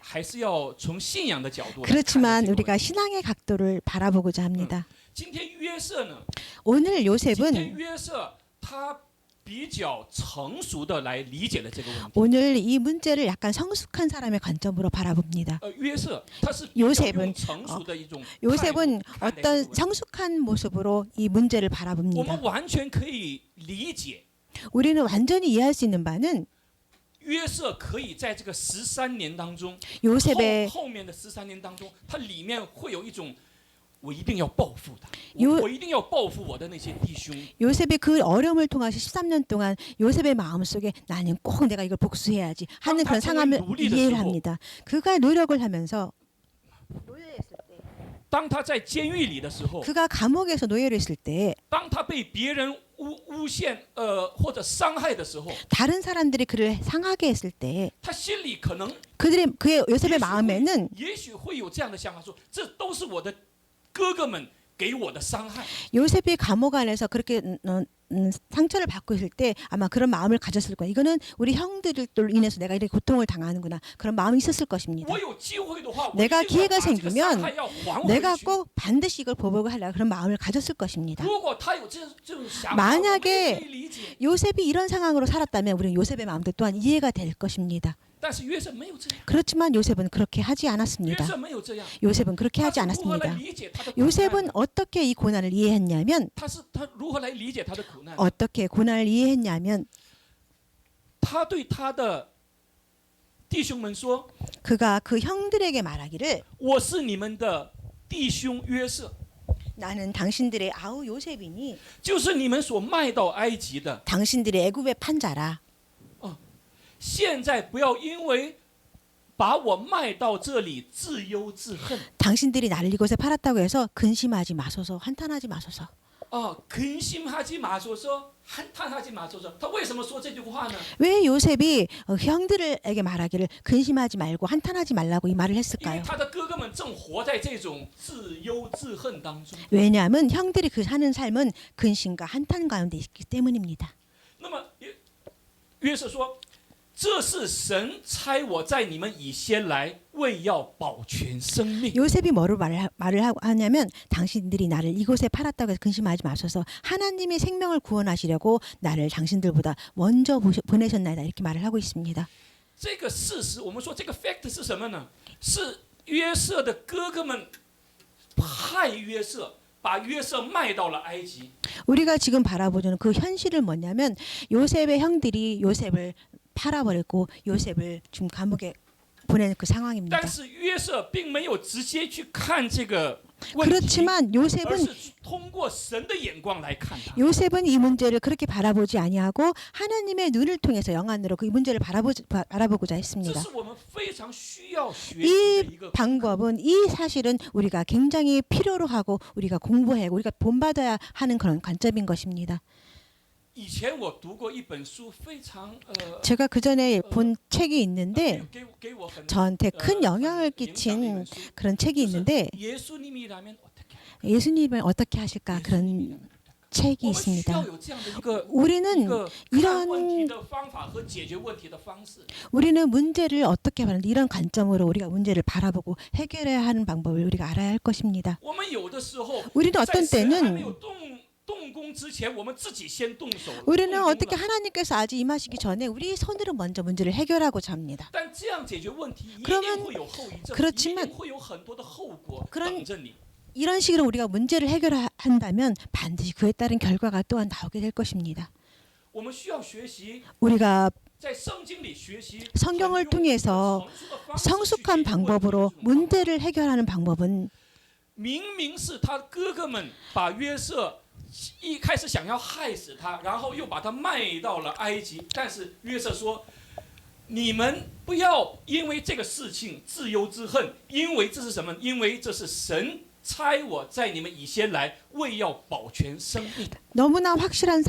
还是要从信仰的角度来看 그렇지만 这个问题。 우리가 신앙의 각도를 바라보고자 합니다. 今天约瑟呢？ 오늘 今天 요셉은 约瑟他比较成熟的来理解了这个问题。 오늘 이 문제를 약간 성숙한 사람의 관점으로 바라봅니다. 约瑟他是比较 요셉은 用成熟的一种态度 요셉은 看待这个 어떤 问题 성숙한 모습으로 이 문제를 我 바라봅니다. 们完全可以理解， 우리는 완전히 이해할 수 있는 바는 约瑟可以在这个13年当中， 요셉의 后面的13年当中，他里面会有一种我一定要报复他， 요 我一定要报复我的那些弟兄。 요셉이 그 어려움을 통해서 13년 동안 요셉의 마음속에 나는 꼭 내가 이걸 복수해야지 하는 그런 상황을 이해를 합니다. 그가 노력을 하면서 当他在监狱里的时候， 그가 감옥에서 노예를 했을 때 当他被别人诬陷或者伤害的时候， 다른 사람들이 그를 상하게 했을 때 他心里可能 그의 요셉의 마음에는 也许会有这样的想法，说这都是我的哥哥们给我的伤害。 요셉이 감옥 안에서 그렇게 상처를 받고 있을 때 아마 그런 마음을 가졌을 거예요. 이거는 우리 형들로 인해서 내가 이렇게 고통을 당하는구나. 그런 마음이 있었을 것입니다. 我有机会的话， 내가 我一定要 기회가 把这个伤 생기면 害要还回 내가 去。 꼭 반드시 이걸 보복을 하려 그런 마음을 가졌을 것입니다. 如果他有这种想法， 만약에 我们也可以理解。 요셉이 이런 상황으로 살았다면 우리는 요셉의 마음도 또한 이해가 될 것입니다. 但是约瑟没有这样， 그렇지만 요셉은 그렇게 하지 约 않았습니다. 瑟没有这样。 요셉은 그렇게 他 하지 是如何来 않았습니다. 理解他的苦难呢？ 요셉은 어떻게 이 고난을 이해했냐면 他如何来理解他的苦难？ 어떻게 고난을 이해했냐면 他对他的弟兄们说 그가 그 형들에게 말하기를 我是你们的弟兄约瑟， 나는 당신들의 아우 요셉이니 就是你们所卖到埃及的。 당신들의 애굽의 판자라. 现在不要因为把我卖到这里自忧自恨。 당신들이 나를 이곳에 팔았다고 해서 근심하지 마소서 한탄하지 마소서. 근심하지 마소서, 한탄하지 마소서. 他为什么说这句话呢？ 왜 요셉이 형들에게 말하기를 근심하지 말고 한탄하지 말라고 이 말을 因为 했을까요? 他的哥哥们正活在这种自忧自恨当中。 왜냐하면 형들이 그 사는 삶은 근심과 한탄 가운데 있기 때문입니다. 那么约瑟说：“这是神差我在你们以先来，为要保全生命。” 요셉이 뭐로 말을 하냐면 당신들이 나를 이곳에 팔았다고 해서 근심하지 마소서 하나님이 생명을 구원하시려고 나를 당신들보다 먼저 보내셨나이다 이렇게 말을 하고 있습니다. 这个事实，我们说这个 fact 是什么呢？是约瑟的哥哥们害约瑟，把约瑟卖到了埃及。 우리가 지금 바라보는 그 현실은 뭐냐면 요셉의 형들이 요셉을 팔아버리고 요셉을 지금 감옥에 보내는 그 상황입니다. 但是约瑟并没有直接去看这个问题， 그렇지만 而 요셉은 是通过神的眼光来看他。 요셉은 이 문제를 그렇게 바라보지 아니하고 하나님의 눈을 통해서 영안으로 그 문제를 바라보고자 这 했습니다. 是我们非常需要学习的 이 一个 방법은 이 사실은 우리가 굉장히 필요로 하고 우리가 공부해 우리가 본받아야 하는 그런 관점인 것입니다. 以前我读过一本书，非常 제가 그 전에 본 책이 있는데 给我很 저한테 큰 影响的 영향을 一 끼친 本书， 그런 책이 就是 있는데 예수님이라면 어떻게 할까? 예수님을 어떻게 하실까 그런 예수님이라면 책이 我们需要 있습니다. 有这样的一个 우리는 看 이런 问题的方法和解决问题的方式。 우리는 문제를 어떻게 바라는지 이런 관점으로 우리가 문제를 바라보고 해결해야 하는 방법을 우리가 알아야 할 것입니다. 我们有的时候 우리는 在 어떤 神还没有 때는 动工之前，我们自己先动手。 우리는 动工了 어떻게 하나님께서 아직 임하시기 전에 우리 손으로 먼저 문제를 해결하고자 합니다. 但这样解决问题一 그러면 定会有后遗症， 그렇지만 一定会有很多的后果 그런 等着你。 이런 식으로 우리가 문제를 해결한다면 반드시 그에 따른 결과가 또한 나오게 될 것입니다. 我们需要学习 우리가 在圣经里学习 성경을 很用 통해서 成熟的方式去 성숙한 解决问题的 방법으로 这种方法 문제를 해결하는 방법은 明明是他哥哥们把约瑟一开始想要害死他，然后又把他卖到了埃及，但是约瑟说：“你们不要因为这个事情自忧自恨，因为这是什么？因为这是神差我在你们以先来，为要保全生命。” 너무나 확실한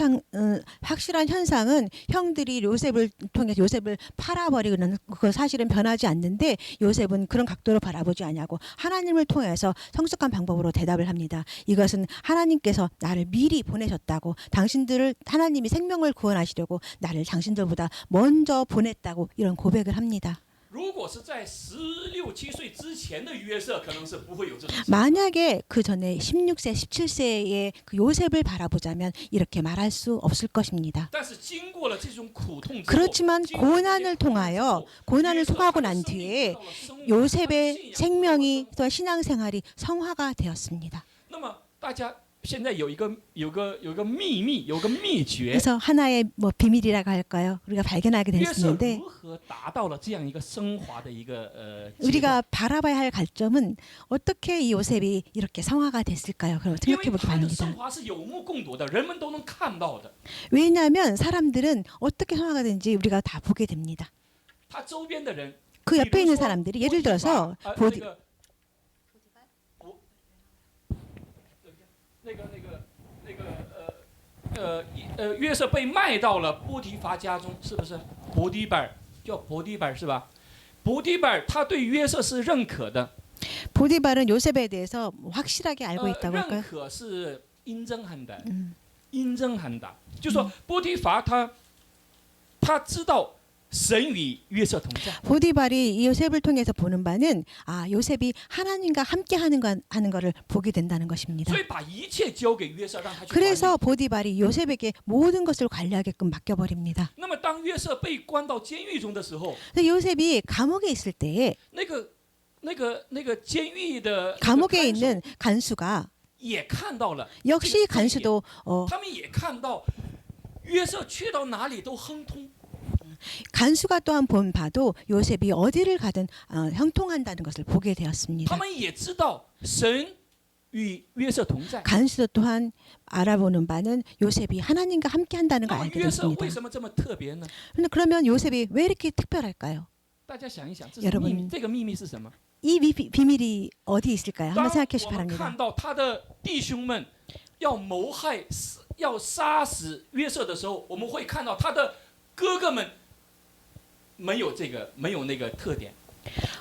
현상은 형들이 요셉을 통해 요셉을 팔아버리고는 그 사실은 변하지 않는데 요셉은 그런 각도로 바라보지 않냐고 하나님을 통해서 성숙한 방법으로 대답을 합니다. 이것은 하나님께서 나를 미리 보내셨다고 당신들을 하나님이 생명을 구원하시려고 나를 당신들보다 먼저 보냈다고 이런 고백을 합니다. 如果是在16、17岁之前的约瑟，可能是不会有这种。 만약에 그 전에 16세, 17세의 그 요셉을 바라보자면 이렇게 말할 수 없을 것입니다. 但是经过了这种苦痛之后， 그렇지만 经过这些 고난을 苦痛之后 통하여 고난을 约瑟 통하고 他的 난 生命 뒤에 得到了生命， 요셉의 他的信仰 생명이 또 신앙생활이 성화가 되었습니다. 那么大家现在有个秘密，有个秘诀， 그래서 하나의 뭐 비밀이라고 할까요? 우리가 발견하게 约瑟 됐는데 如何达到了这样一个升华的一个阶段？ 우리가 바라봐야 할 관점은 어떻게 이 요셉이 이렇게 성화가 됐을까요? 그럼 因为 생각해 보기 他的 바랍니다. 升华是有目共睹的，人们都能看到的。 왜냐하면 사람들은 어떻게 성화가 되는지 우리가 다 보게 됩니다. 他周边的人， 그 比 옆에 如 있는 说 사람들이 예를 들어서 那 보디 个约瑟被卖到了波提乏家中，是不是？伯迪本叫伯迪本是吧？伯迪本他对约瑟是认可的， 보디발은 요셉에 대해서 확실하게 알고 있다고 认 할까요? 可是인정한다， 음. 인정한다， 就说波提乏他知道神与约瑟同在， 보디발이 이 요셉을 통해서 보는 바는 아 요셉이 하나님과 함께 하는 거를 보게 된다는 것입니다. 所以把一切交给约瑟，让他去管理。 그래서 보디발이 요셉에게 모든 것을 관리하게끔 맡겨버립니다. 那么当约瑟被关到监狱中的时候， 그래서 요셉이 감옥에 있을 때에 那个监狱的 감옥에 있는 간수가 也看到了， 역시 간수도 他们也看到约瑟去到哪里都亨通。 간수가 또한 본 바도 요셉이 어디를 가든 형통한다는 것을 보게 他 되었습니다. 们也知道神与约瑟同在。 간수도 또한 알아보는 바는 요셉이 하나님과 함께 한다는 걸 那么 알게 约瑟 됐습니다. 为什么这么特别呢？ 그런데 그러면 요셉이 왜 이렇게 특별할까요? 大家想一想，这是 여러분 秘密，这个秘密是什么？ 이 비밀이 어디 있을까요? 当 한번 생각해 我 주시기 们 바랍니다. 看到他的弟兄们要谋害、要杀死约瑟的时候，我们会看到他的哥哥们没有那个特点。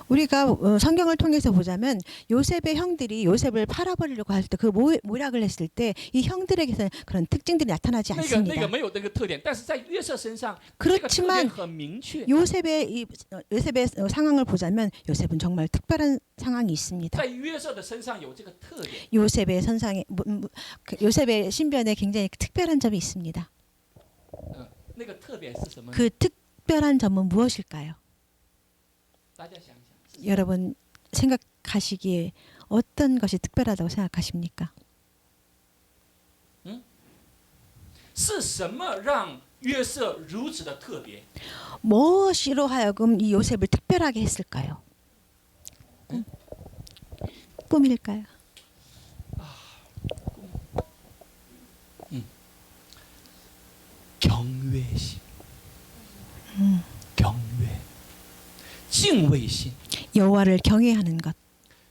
우리가 성경을 통해서 보자면 요셉의 형들이 요셉을 팔아버리려고 할 때 그 모략을 했을 때 이 형들에게서는 그런 특징들이 나타나지 那个 않습니다. 没有那个特点，但是在约瑟身上，这个特 그렇지만 点很明确。 요셉의 상황을 보자면 요셉은 정말 특별한 상황이 있습니다. 在约瑟的身上有这个特点， 요셉의 요셉의 신변에 굉장히 특별한 점이 있습니다. 那个特别是什么呢？ 그 특별한 점은 무엇일까요? 大家想一想， 여러분 생각하시기에 어떤 것이 특별하다고 생각하십니까? 是什么让约瑟如此的特别？ 무엇으로 하여금 이 요셉을 특별하게 했을까요? 꿈일까요? 경외심, 경외, 敬畏心, 여호와를 경외하는 것,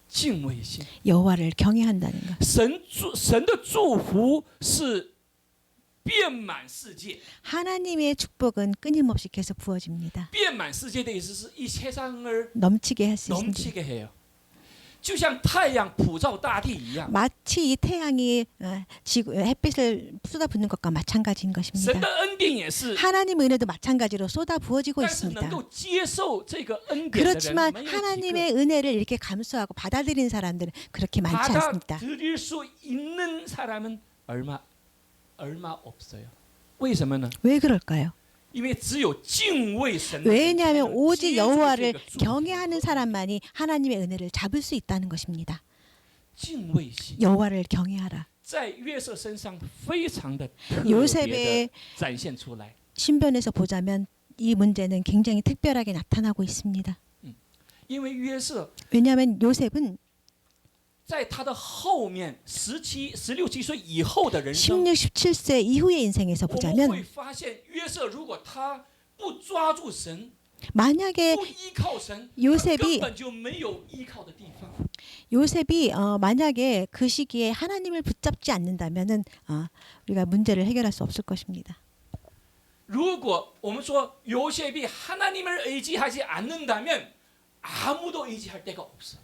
敬畏心. 여호와를 경외한다는 것. 神的祝福是遍满世界. 하나님의 축복은 끊임없이 계속 부어집니다. 遍满世界的意思是이 세상을 넘치게 할 수 있습니다. 넘치게 해요. 就像太阳普照大地一样. 마치 이 태양이 햇빛을 쏟아붓는 것과 마찬가지인 神 것입니다. 的恩典也是. 하나님의 은혜도 마찬가지로 쏟아 부어지고 但是 있습니다. 能够接受这个恩典的人 그렇지만 没有几个. 하나님의 은혜를 이렇게 감수하고 받아들이는 사람들은 그렇게 많지 않습니다. 받아들일 수 있는 사람은 얼마 없어요. 为什么呢? 왜 그럴까요? 因为只有敬畏神的人 왜냐하면 才能 오직 接住 여호와를 这个祝福. 경외하는 사람만이 하나님의 은혜를 잡을 수 있다는 것입니다. 敬畏心 여호와를 경외하라. 在约瑟身上非常的特别的 요셉의 展现出来. 신변에서 보자면 이 문제는 굉장히 특별하게 나타나고 있습니다. 因为约瑟 왜냐하면 요셉은 在他的后面16、17岁以后的人生， 16, 17세 이후의 인생에서 我们会 보자면 发现约瑟如果他不抓住神， 만약에 不依靠神， 요셉이 他根本就没有依靠的地方。 요셉이 만약에 그 시기에 하나님을 붙잡지 않는다면은 우리가 문제를 해결할 수 없을 것입니다. 如果我们说요셉이 하나님을 의지하지 않는다면 아무도 의지할 데가 없어.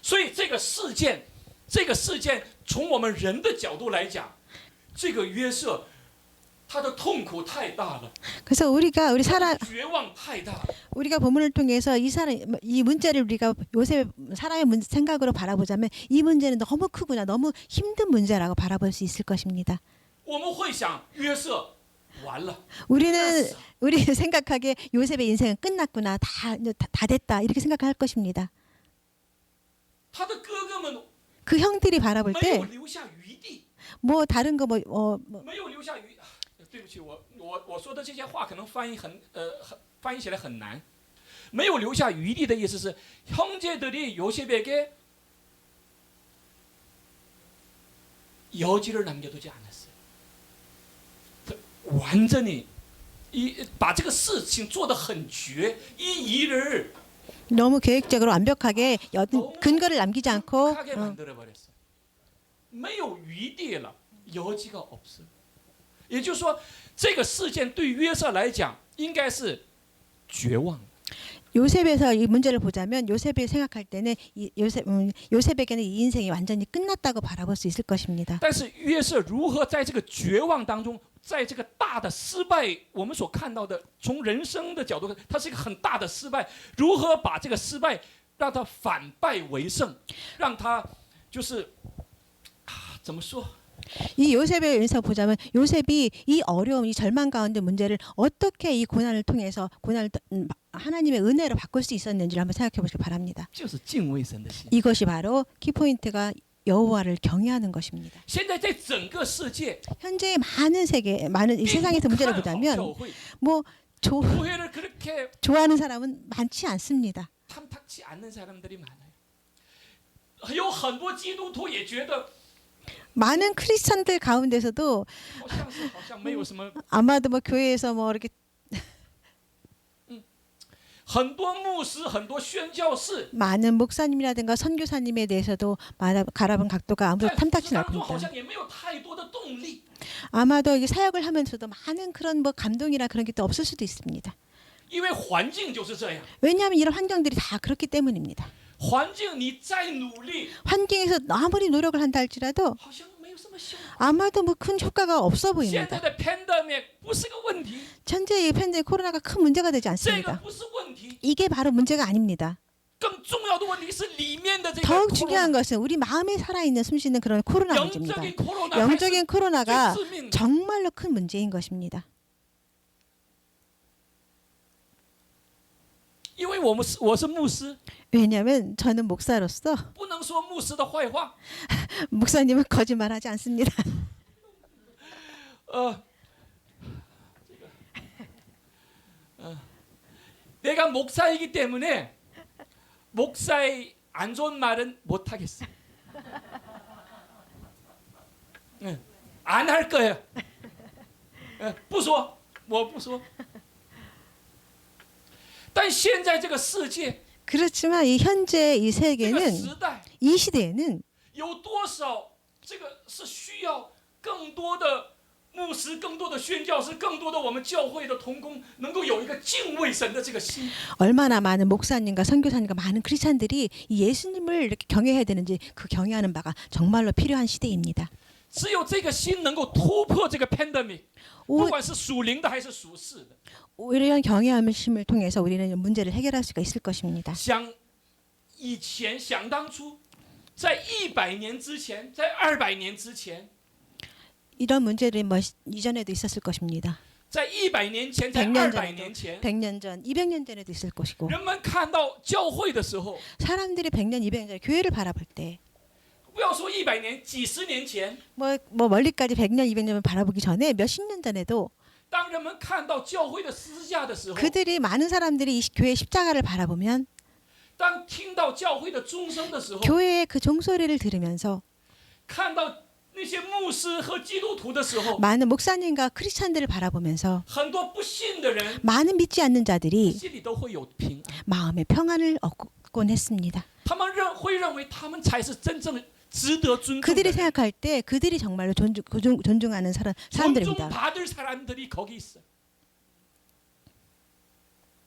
所以这个事件从我们人的角度来讲，这个约瑟他的痛苦太大了， 그래서 우리 사람 绝望太大了。 우리가 본문을 통해서 이 문제를 우리가 요셉 사람의 생각으로 바라보자면 이 문제는 너무 크구나, 너무 힘든 문제라고 바라볼 수 있을 것입니다. 我们会想约瑟完了， 우리 생각하기에 요셉의 인생은 끝났구나, 다 됐다 이렇게 생각할 것입니다. 他的哥哥们 그 형들이 바라볼 没 때 有留下余地， 뭐 다른 거 没有留下余。对不起，我说的这些话可能翻译起来很难。没有留下余地的意思是형제들이 요셉에게 여지를 남겨두지 않았어요. 완전히把这个事情做得很绝，이 일을 너무 계획적으로 완벽하게 근거를 남기지 않고 하게 만들어 버렸어. 没有余地了，여지가 없어. 也就是说，这个事件对约瑟来讲应该是绝望。 요셉에서 이 문제를 보자면 요셉이 생각할 때는 요셉에게는 이 인생이 완전히 끝났다고 바라볼 수 있을 것입니다. 但是约瑟如何在这个绝望当中，在这个大的失败，我们所看到的，从人生的角度看，它是一个很大的失败，如何把这个失败让它反败为胜，让它就是怎么说？ 이 요셉의 인생 보자면 요셉이 이 어려움, 이 절망 가운데 문제를 어떻게 이 고난을 통해서 하나님의 은혜로 바꿀 수 있었는지를 한번 생각해 보시기 바랍니다. 就是敬畏神的心。 이것이 바로 키포인트가 여호와를 경외하는 것입니다. 现在在整个世界， 현재 많은 이 세상에서 문제를 보자면 뭐 교회를 그렇게 좋아하는 사람은 많지 않습니다. 탐탁치 않는 사람들이 많아요. 有很多基督徒也觉得 많은 크리스천들 가운데서도 好像没有什么 아마도 뭐 교회에서 뭐 이렇게 很多牧师、很多宣教士， 많은 목사님이라든가 선교사님에 대해서도 바라본 각도가 아무도 在 탐탁치 当中好 않습니다. 像也没有太多的动力。 아마도 이 사역을 하면서도 많은 그런 뭐 감동이나 그런 게 또 없을 수도 있습니다. 因为环境就是这样， 왜냐하면 이런 환경들이 다 그렇기 때문입니다. 环境你再努力， 환경에서 아무리 노력을 한다 할지라도 好像没有什么效果。 아마도 뭐 큰 효과가 없어 现 보입니다. 在的 pandemic 不是个问题， 현재 이 팬데믹 코로나가 큰 문제가 되지 这个 않습니다. 不是问题， 이게 바로 문제가 아닙니다. 更重要的问题是里面的这个 더욱 중요한 것은 우리 마음에 살아있는 숨쉬는 그런 코로나 문제입니다. 영적인 코로나 영적인 코로나가 最致命的。 정말로 큰 문제인 것입니다. 因为我是牧师， 왜냐하면 저는 목사로서 不能说牧师的坏话。 목사님은 거짓말하지 않습니다. 내가 목사이기 때문에 목사의 안 좋은 말은 못 하겠어. 안 할 거예요. 不说，我不说。但现在这个世界， 그렇지만 이 현재 이 这个 세계는 时代， 이 시대에는 有多少这个是需要更多的牧师、更多的宣教师、更多的我们教会的同工，能够有一个敬畏神的这个心。 얼마나 많은 목사님과 선교사님과 많은 크리스찬들이 이 예수님을 이렇게 경외해야 되는지 그 경외하는 바가 정말로 필요한 시대입니다. 只有这个心能够突破这个 pandemic， 不管是属灵的还是属世的。 이런 경외함을 통해서 우리는 문제를 해결할 수가 있을 것입니다. 想以前，想当初，在100年之前，在200年之前， 이런 문제들이 뭐 이전에도 있었을 것입니다. 在100年前，在 100년 200年前， 100년 전, 200년 전에도 있을 것이고 人们看到教会的时候， 사람들이 100년, 200년 전에 교회를 바라볼 때 不要说100年，几十年前， 뭐 멀리까지 100년, 200년을 바라보기 전에 몇십 년 전에도 当人们看到教会的十字架的时候， 그들이 많은 사람들이 이 교회 십자가를 바라보면 当听到教会的钟声的时候， 교회의 그 종소리를 들으면서 看到那些牧师和基督徒的时候， 많은 목사님과 크리스찬들을 바라보면서 很多不信的人 많은 믿지 않는 자들이 心里都会有平安， 마음의 평안을 얻곤 했습니다. 他们会认为他们才是真正值得尊重的 그들이 人。 생각할 때 그들이 정말로 존중하는 사람들입니다. 존중받을 사람들이 거기 있어.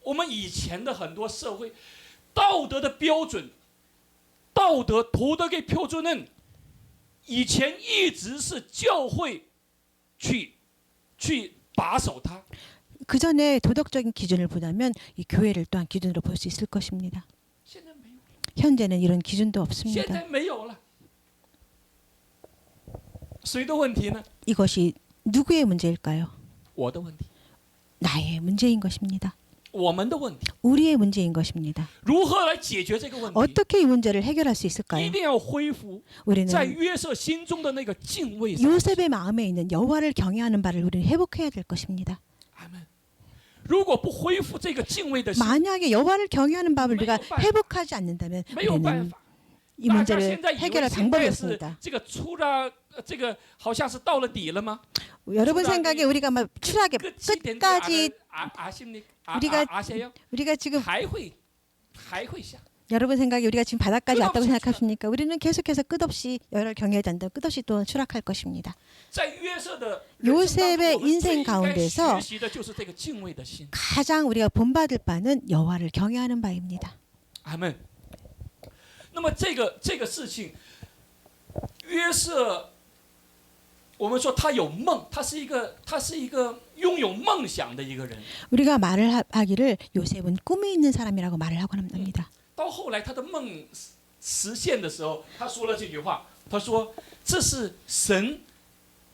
我们以前的很多社会道德的标准，도덕의 표준은以前一直是教会去把守它。 그 전에 도덕적인 기준을 보자면 이 교회를 또한 기준으로 볼 수 있을 것입니다. 现在没有， 현재는 이런 기준도 现 없습니다. 在没有了。谁的问题呢？ 이것이 누구의 문제일까요? 我的问题， 나의 문제인 것입니다. 我们的问题。 우리의 문제인 것입니다. 如何来解决这个问题？ 어떻게 이 문제를 해결할 수 있을까요? 一定要恢复 우리는 在约瑟心中的那个敬畏神。 요셉의 마음에 있는 여호와를 경외하는 바를 우리는 회복해야 될 것입니다. 阿门。如果不恢复这个敬畏的心， 만약에 여호와를 경외하는 법을 우리가 회복하지 않는다면 没有办 우리는 法。 이 大家 문제를 现在以为 해결할 现 방법이 在是 없습니다. 这个出了这个好像是到了底了吗？ 여러분 생각에 우리가 막 추락의 끝까지 우리가- 아세요? 우리가 지금 还会下。 여러분 생각에 우리가 지금 바닥까지 끝없이 왔다고 생각하십니까? 우리는 계속해서 끝없이 여호와를 경외하지 않다 끝없이 또 추락할 것입니다. 在约瑟的 요셉의 人生当中，我们最 인생 应该 가운데서 学习的就是这个敬畏的心。 가장 우리가 본받을 바는 여호와를 경외하는 바입니다. 阿门。那么这个事情，约瑟，我们说他有梦，他是一个拥有梦想的一个人。 우리가 말을 하기를 요셉은 꿈이 있는 사람이라고 말을 하곤 합니다. 到后来他的梦实现的时候，他说了这句话，他说：“这是神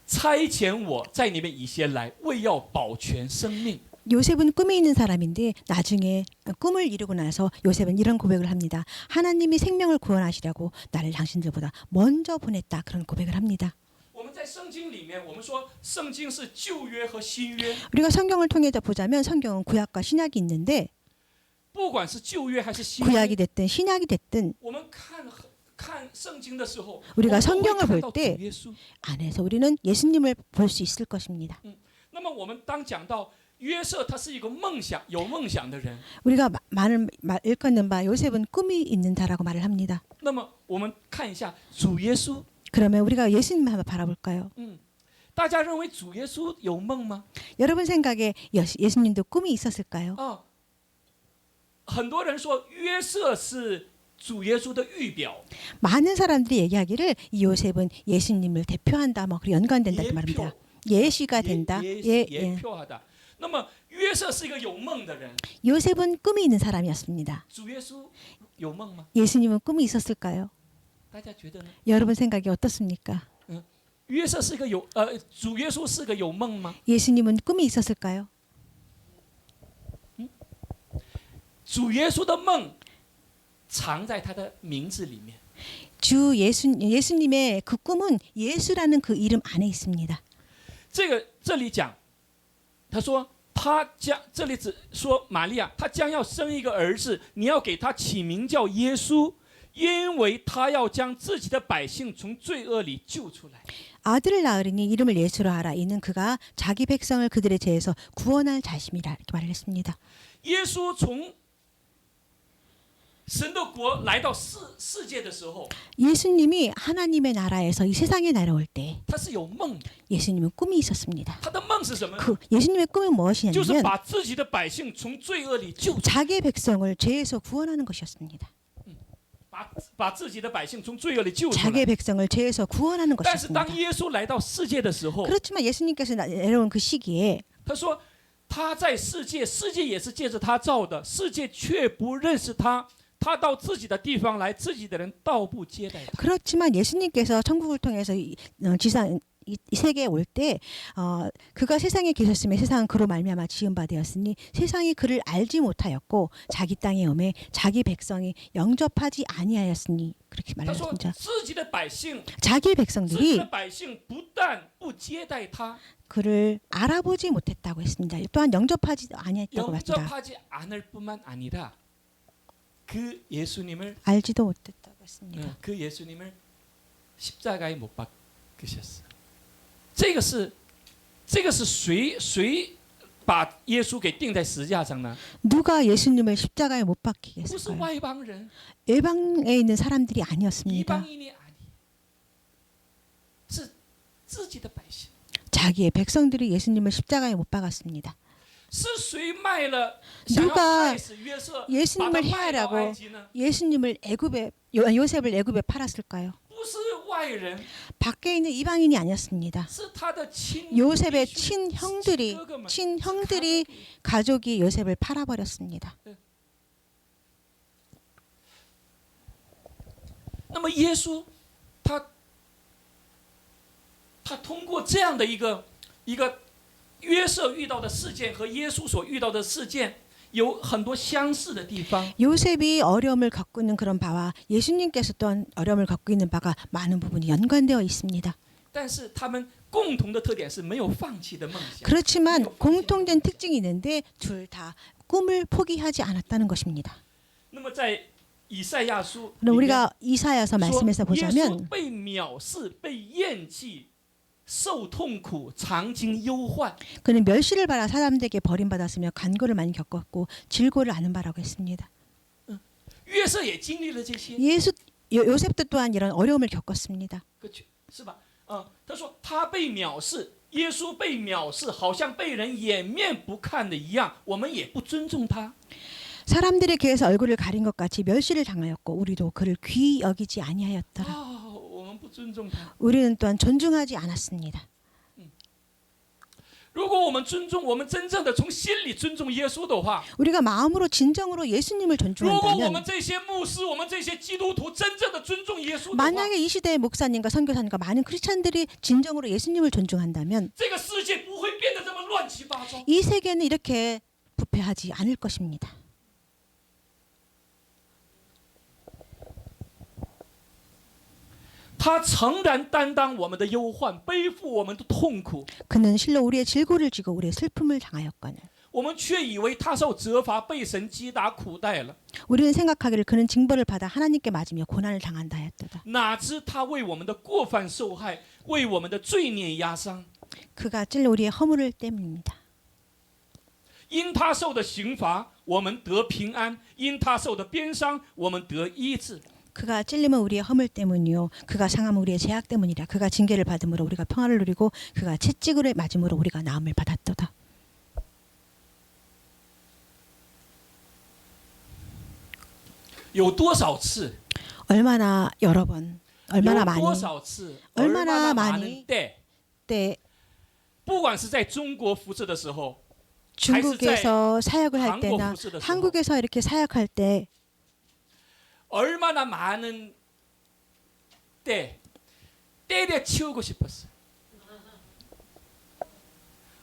差遣我在你们以前来，为要保全生命。” 요셉은 꿈이 있는 사람인데 나중에 꿈을 이루고 나서 요셉은 이런 고백을 합니다. 하나님이 생명을 구원하시려고 나를 당신들보다 먼저 보냈다. 그런 고백을 합니다. 我们在圣经里面，我们说圣经是旧约和新约， 우리가 성경을 통해서 보자면 성경은 구약과 신약이 있는데 不管是旧约还是新约， 구약이 됐든 신약이 됐든 我们看圣经的时候， 우리가 我们都会 성경을 看 볼 到主 때 耶稣。 안에서 우리는 예수님을 볼 수 있을 것입니다. 那么我们当讲到约瑟，他是一个有梦想的人。 우리가 많은 읽었는 바 요셉은 꿈이 있는 자라고 말을 합니다. 那么我们看一下主耶稣， 그러면 우리가 예수님을 한번 바라볼까요? 大家认为主耶稣有梦吗？ 여러분 생각에 예수님도 꿈이 있었을까요? 很多人说约瑟是主耶稣的预表， 많은 사람들이 얘기하기를 이 요셉은 예수님을 대표한다, 뭐 그리고 연관된다 이렇게 말합니다. 예시가 된다. 예. 票的。那么约瑟是一个有梦的人， 요셉은 꿈이 있는 사람이었습니다. 主耶稣有梦吗？ 예수님은 꿈이 있었을까요? 大家觉得呢？ 여러분 생각이 어떻습니까? 约瑟是个主耶稣是个有梦吗？ 예수님은 꿈이 있었을까요? 主耶稣的梦藏在他的名字里面。 주 예수님의 그 꿈은 예수라는 그 이름 안에 있습니다. 这里讲，他说这里只说玛利亚，她将要生一个儿子，你要给他起名叫耶稣，因为他要将自己的百姓从罪恶里救出来。 아들을 낳으리니 이름을 예수로 하라. 이는 그가 자기 백성을 그들의 죄에서 구원할 자심이라 이렇게 말을 했습니다. 耶稣从神的国来到世界的时候， 예수님이 하나님의 나라에서 이 세상에 날아올 때 他是有梦的。 예수님은 꿈이 있었습니다. 他的梦是什么呢？ 그 예수님의 꿈은 就是 무엇이냐면 把自己的百姓从罪恶里救出， 자기의 백성을 죄에서 구원하는 것이었습니다. 把自己的百姓从罪恶里救出 자기의 来。 백성을 죄에서 구원하는 但是当 것이었습니다. 耶稣来到世界的时候， 그렇지만 예수님께서 내려온 그 시기에 他说他在世界，世界也是借着他造的，世界却不认识他。他到自己的地方来，自己的人倒不接待他。 그렇지만 예수님께서 천국을 통해서 지상 이 세계에 올 때 그가 세상에 계셨으며 세상은 그로 말미암아 지은 바 되었으니 세상이 그를 알지 못하였고 자기 땅에 오매 자기 백성이 영접하지 아니하였으니 그렇게 他说 말했습니다. 自己的百姓， 자기의 自己的 백성들이 百姓不但不接待他， 그를 알아보지 못했다고 했습니다. 또한 영접하지 아니했다고 했습니다. 영접하지 않을 뿐만 아니라 그 예수님을 알지도 못했다고 했습니다. 그 예수님을 십자가에 못 박으셨어요. 这个是谁把耶稣给钉在十字架上呢？ 누가 예수님을 십자가에 못 不是 박히겠어요? 外邦人， 외방에 있는 사람들이 아니었습니다. 이방인이 아니, 是自己的百姓。 자기의 백성들이 예수님을 십자가에 못 박았습니다. 是谁卖了想要 누가 害死约瑟， 예수님을 把他卖到 해하려고 埃及呢？ 예수님을 요셉을 애굽에 팔았을까요? 不是外人， 밖에 있는 이방인이 아니었습니다. 是他的亲 요셉의 弟兄 친형들이 哥哥们 친형들이 가족이 요셉을 팔아버렸습니다. 那么耶稣他通过这样的一个约瑟遇到的事件和耶稣所遇到的事件有很多相似的地方。 요셉이 어려움을 겪고 있는 그런 바와 예수님께서 또한 어려움을 겪고 있는 바가 많은 부분이 연관되어 있습니다. 但是他们共同的特点是没有放弃的梦想。 그렇지만 공통된 특징이 있는데 둘 다 꿈을 포기하지 않았다는 것입니다. 那么在以赛亚书 그럼 里面 우리가 이사야서 说 말씀에서 耶稣 보자면 被藐视、被厌弃、受痛苦、常经忧患。 그는 멸시를 받아 사람들에게 버림받았으며 간고를 많이 겪었고 질고를 아는 바라고 했습니다. 约瑟也经历了这些， 요셉도 또한 이런 어려움을 겪었습니다. 是吧？他说他被藐视，耶稣被藐视，好像被人掩面不看的一样，我们也不尊重他。 사람들의 귀에서 얼굴을 가린 것 같이 멸시를 당하였고 우리도 그를 귀히 여기지 아니하였더라. 我们不尊重他。 우리는 또한 존중하지 않았습니다. 如果我们尊重，我们真正的从心里尊重耶稣的话， 우리가 마음으로 진정으로 예수님을 如果我们 존중한다면 这些牧师，我们这些基督徒真正的尊重耶稣的话， 만약에 이 시대의 목사님과 선교사님과 많은 크리스찬들이 진정으로 예수님을 존중한다면 这个世界不会变得这么乱七八糟。 이 세계는 이렇게 부패하지 않을 것입니다. 他诚然担当我们的忧患，背负我们的痛苦， 그는 실로 우리의 질고를 지고 우리의 슬픔을 당하였거늘 我们却以为他受责罚，被神击打苦待了。 우리는 생각하기를 그는 징벌을 받아 하나님께 맞으며 고난을 당한다 하였도다. 哪知他为我们的过犯受害，为我们的罪孽压伤。 그가 찔러 우리의 허물을 때문입니다. 因他受的刑罚，我们得平安；因他受的鞭伤，我们得医治。 그가 찔림은 우리의 허물 때문이요 그가 상함은 우리의 죄악 때문이라. 그가 징계를 받음으로 우리가 평화를 누리고 그가 채찍을 맞음으로 우리가 나음을 받았도다. 有多少次？ 얼마나 여러 번, 얼마나 有 많이, 多少次？ 얼마나 많이 많은 때， 때 不管是在中国服侍的时候， 중국에서 사역을 할 한국 때나 부스에서. 한국에서 이렇게 사역할 때 얼마나 많은 때 때려 치우고 싶었어.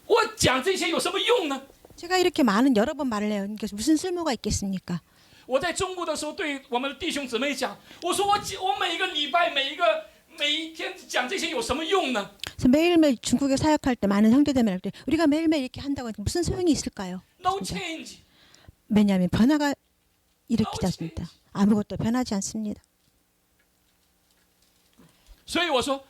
我讲这些有什么用呢？ 제가 이렇게 많은 여러 번 말을 해요. 그러니까 무슨 쓸모가 있겠습니까? 我在中国的时候对我们的弟兄姊妹讲，我说我每一个礼拜每一天讲这些有什么用呢？ 그래서 매일매일 중국에 사역할 때 많은 형제자매를 할 때 우리가 매일매일 이렇게 한다고 해서 무슨 소용이 있을까요? No change. 왜냐하면 변화가 일으키지 않습니다. 아무것도 변하지 않습니다. 所以我说，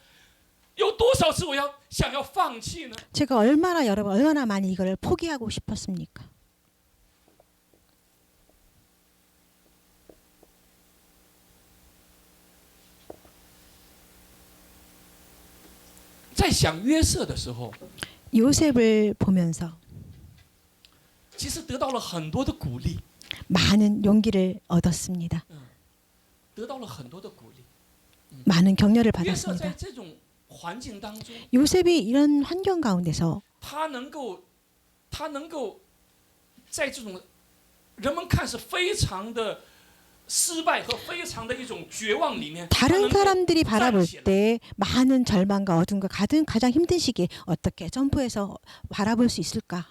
有多少次我想要放弃呢？ 제가 얼마나 여러분 얼마나 많이 이거를 포기하고 싶었습니까? 在想约瑟的时候， 요셉을 보면서 其实得到了很多的鼓励， 많은 용기를 얻었습니다. 得到了很多的鼓励。 많은 격려를 约瑟在 받았습니다. 这种环境当中， 요셉이 이런 환경 가운데서 他能够在这种人们看是非常的失败和非常的一种绝望里面， 다른 사람들이 바라볼 站起来。 때 많은 절망과 어둠과 가장 힘든 시기에 어떻게 점프해서 바라볼 수 있을까?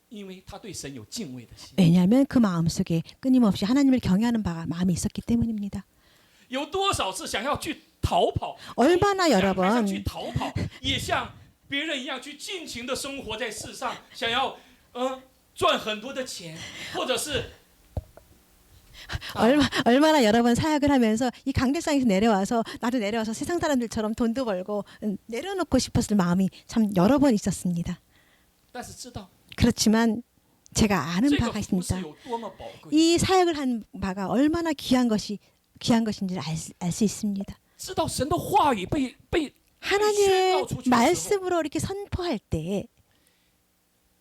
因为他对神有敬畏的心。 왜냐하면 그 마음속에 끊임없이 하나님을 경외하는 마음이 있었기 때문입니다. 有多少次想要去逃跑， 얼마나 여러 想要 번 去逃跑，也像别人一样去尽情的生活在世上，想要赚很多的钱，或者是 얼마나 여러 번 사역을 하면서 이 강대상에서 내려와서 나도 내려와서 세상 사람들처럼 돈도 벌고 내려놓고 싶었을 마음이 참 여러 번 있었습니다. 但是知道 그렇지만 제가 아는 这个 바가 服饰 있습니다. 有多么宝贵， 이 사역을 한 바가 얼마나 귀한 것인지를 알 수 있습니다. 知道神的话语被 하나님의 말씀으로 이렇게 선포할 때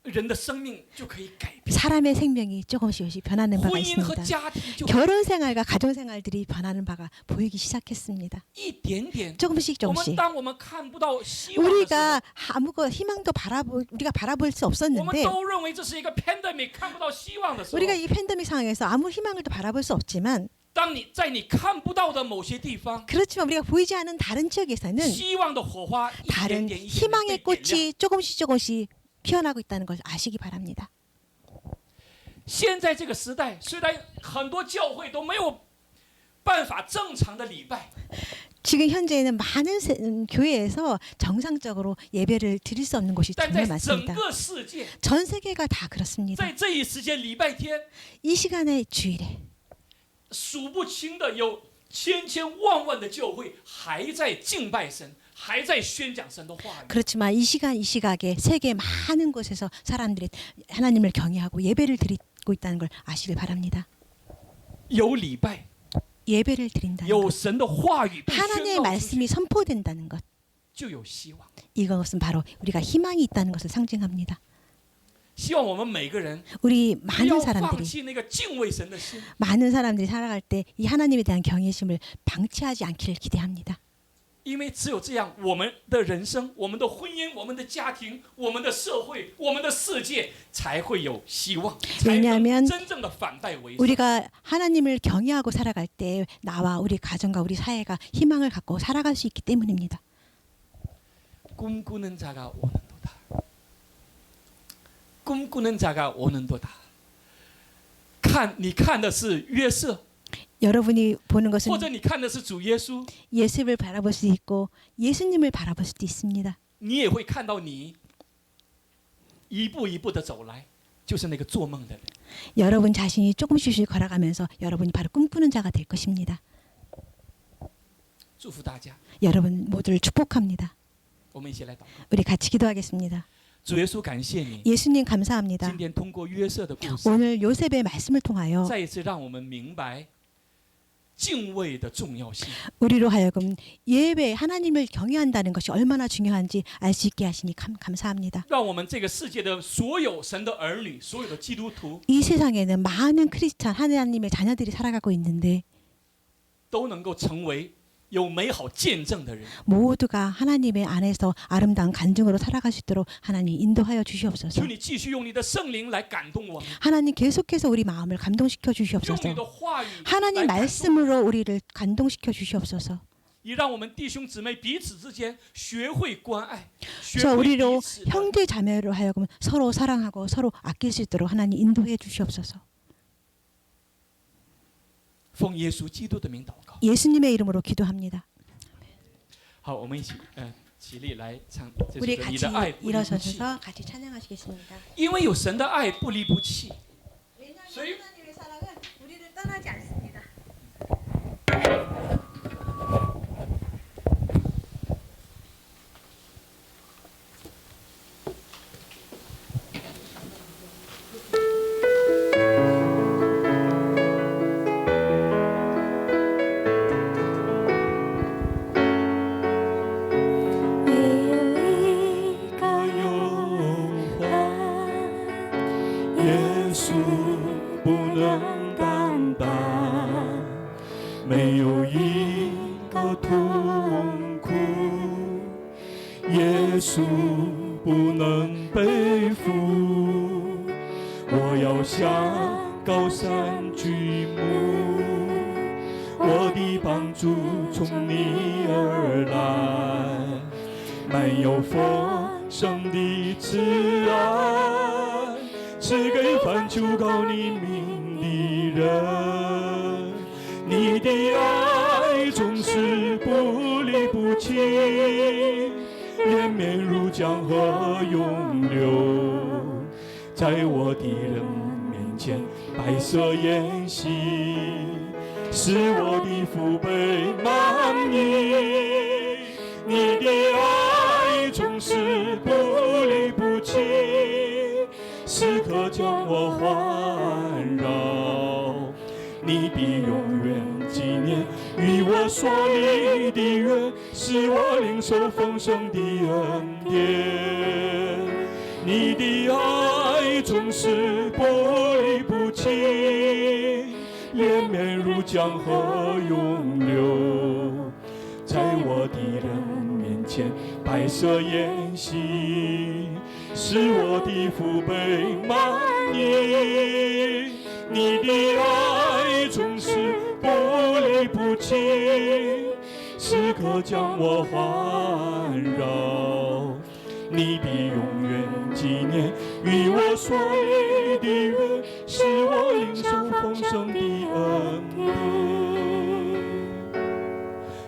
人的生命就可以改变， 사람의 생명이 조금씩 변하는 바가 婚姻和 있습니다. 家庭就 결혼 생활과 가정 생활들이 변하는 바가 보이기 시작했습니다. 一点点。 조금씩 我们 조금씩 当我们看不到希望的时候， 우리가 아무거 희망도 우리가 바라볼 수 我们 없었는데 都认为这是一个 pandemic， 看不到希望的时候， 우리가 이 팬데믹 상황에서 아무 희망을 또 바라볼 수 없지만 当你在你看不到的某些地方， 그렇지만 우리가 보이지 않는 다른 지역에서는 希望的火花一点 다른 点一点点 희망의 被点亮。 꽃이 조금씩 피어나고 있다는 걸 아시기 바랍니다. 现在这个时代，虽然很多教会都没有办法正常的礼拜， 지금 현재는 많은 교회에서 정상적으로 예배를 드릴 수 없는 곳이 但 정말 在整 많습니다. 个世界， 전 세계가 다 그렇습니다. 在这一时间礼拜天， 이 시간에 주일에 数不清的有千千万万的教会还在敬拜神，还在宣讲神的话语。 그렇지만 이 시각에 세계 많은 곳에서 사람들이 하나님을 경외하고 예배를 드리고 있다는 걸 아시길 바랍니다. 有礼拜， 예배를 드린다는 有 것, 神的话语被宣 하나님의 告出去， 말씀이 선포된다는 것, 就有希望。 이것은 바로 우리가 희망이 있다는 것을 상징합니다. 希望我们每个人 우리 不 많은 要放 사람들이 弃那个敬畏神的心， 많은 사람들이 살아갈 때 이 하나님에 대한 경외심을 방치하지 않기를 기대합니다. 因为只有这样，我们的人生、我们的婚姻、我们的家庭、我们的社会、我们的世界才会有希望，才 왜냐하면 能真正的反败为胜。 우리가 하나님을 경외하고 살아갈 때 나와 우리 가정과 우리 사회가 희망을 갖고 살아갈 수 있기 때문입니다. 꿈꾸는 자가 오는 도다. 꿈꾸는 자가 오는 도다. 你看的是约瑟， 여러분이 보는 것은 或者你看的是主耶稣， 예수를 바라볼 수도 있고 예수님을 바라볼 수도 있습니다. 你也会看到你一步一步的走来，就是那个做梦的人。 여러분 자신이 조금씩 걸어가면서 여러분이 바로 꿈꾸는 자가 될 것입니다. 祝福大家， 여러분 모두를 축복합니다. 我们一起来祷告。 우리 같이 기도하겠습니다. 主耶稣，感谢你， 예수님 감사합니다. 今天通过约瑟的故事， 오늘 요셉의 말씀을 통하여 再一次让我们明白敬畏的重要性。 우리로 하여금 예배 하나님을 경외한다는 것이 얼마나 중요한지 알 수 있게 하시니 감사합니다. 让我们这个世界的所有神的儿女，所有的基督徒， 이 세상에는 많은 크리스찬 하나님의 자녀들이 살아가고 있는데 都能够成为有美好见证的人。 모두가 하나님의 안에서 아름다운 간증으로 살아갈 수 있도록 하나님 인도하여 주시옵소서. 求你继续用你的圣灵来感动我们， 하나님 계속해서 우리 마음을 감동시켜 用 주시옵소서. 你的话语 하나님 来感动我们， 말씀으로 우리를 감동시켜 주시옵소서. 也让我们弟兄姊妹彼此之间学会关爱，学 저 会 우리로 彼此的 형제 자매로 하여금 서로 사랑하고 서로 아낄 수 있도록 하나님 인도해 주시옵소서. 奉耶稣基督的名祷告。 예수님의 이름으로 기도합니다. 好，我们一起起立来唱这首 우리 歌。 你 같이 的爱不离不弃， 일어서셔서 같이 찬양하시겠습니다. 因为有神的爱不离不弃， 왜냐하면 저희- 하나님의 사랑은 우리를 떠나지 않습니다. “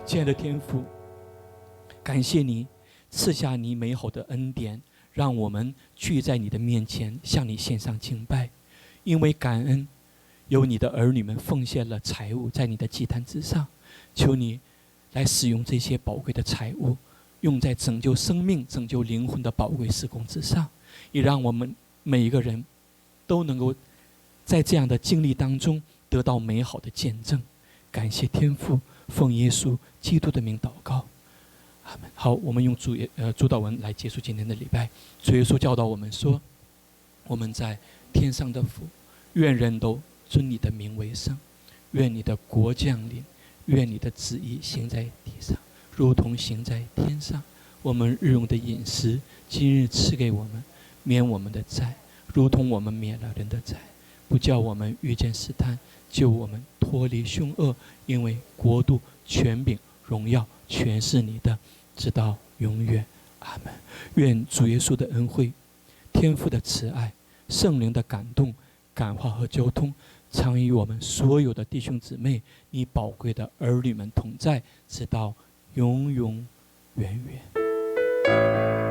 亲爱的天父，感谢你赐下你美好的恩典，让我们聚在你的面前，向你献上敬拜。因为感恩，有你的儿女们奉献了财物在你的祭坛之上，求你来使用这些宝贵的财物，用在拯救生命、拯救灵魂的宝贵事工之上，也让我们每一个人都能够在这样的经历当中得到美好的见证。感谢天父，奉耶稣基督的名祷告，阿门。好，我们用主祷文来结束今天的礼拜。主耶稣教导我们说：“我们在天上的父，愿人都尊你的名为圣，愿你的国降临，愿你的旨意行在地上，如同行在天上。我们日用的饮食，今日赐给我们，免我们的债，如同我们免了人的债，不叫我们遇见试探，救我们脱离凶恶。因为国度、权柄、荣耀，全是你的，直到永远。阿门。”愿主耶稣的恩惠、天父的慈爱、圣灵的感动、感化和交通，常与我们所有的弟兄姊妹、你宝贵的儿女们同在，直到永永远远。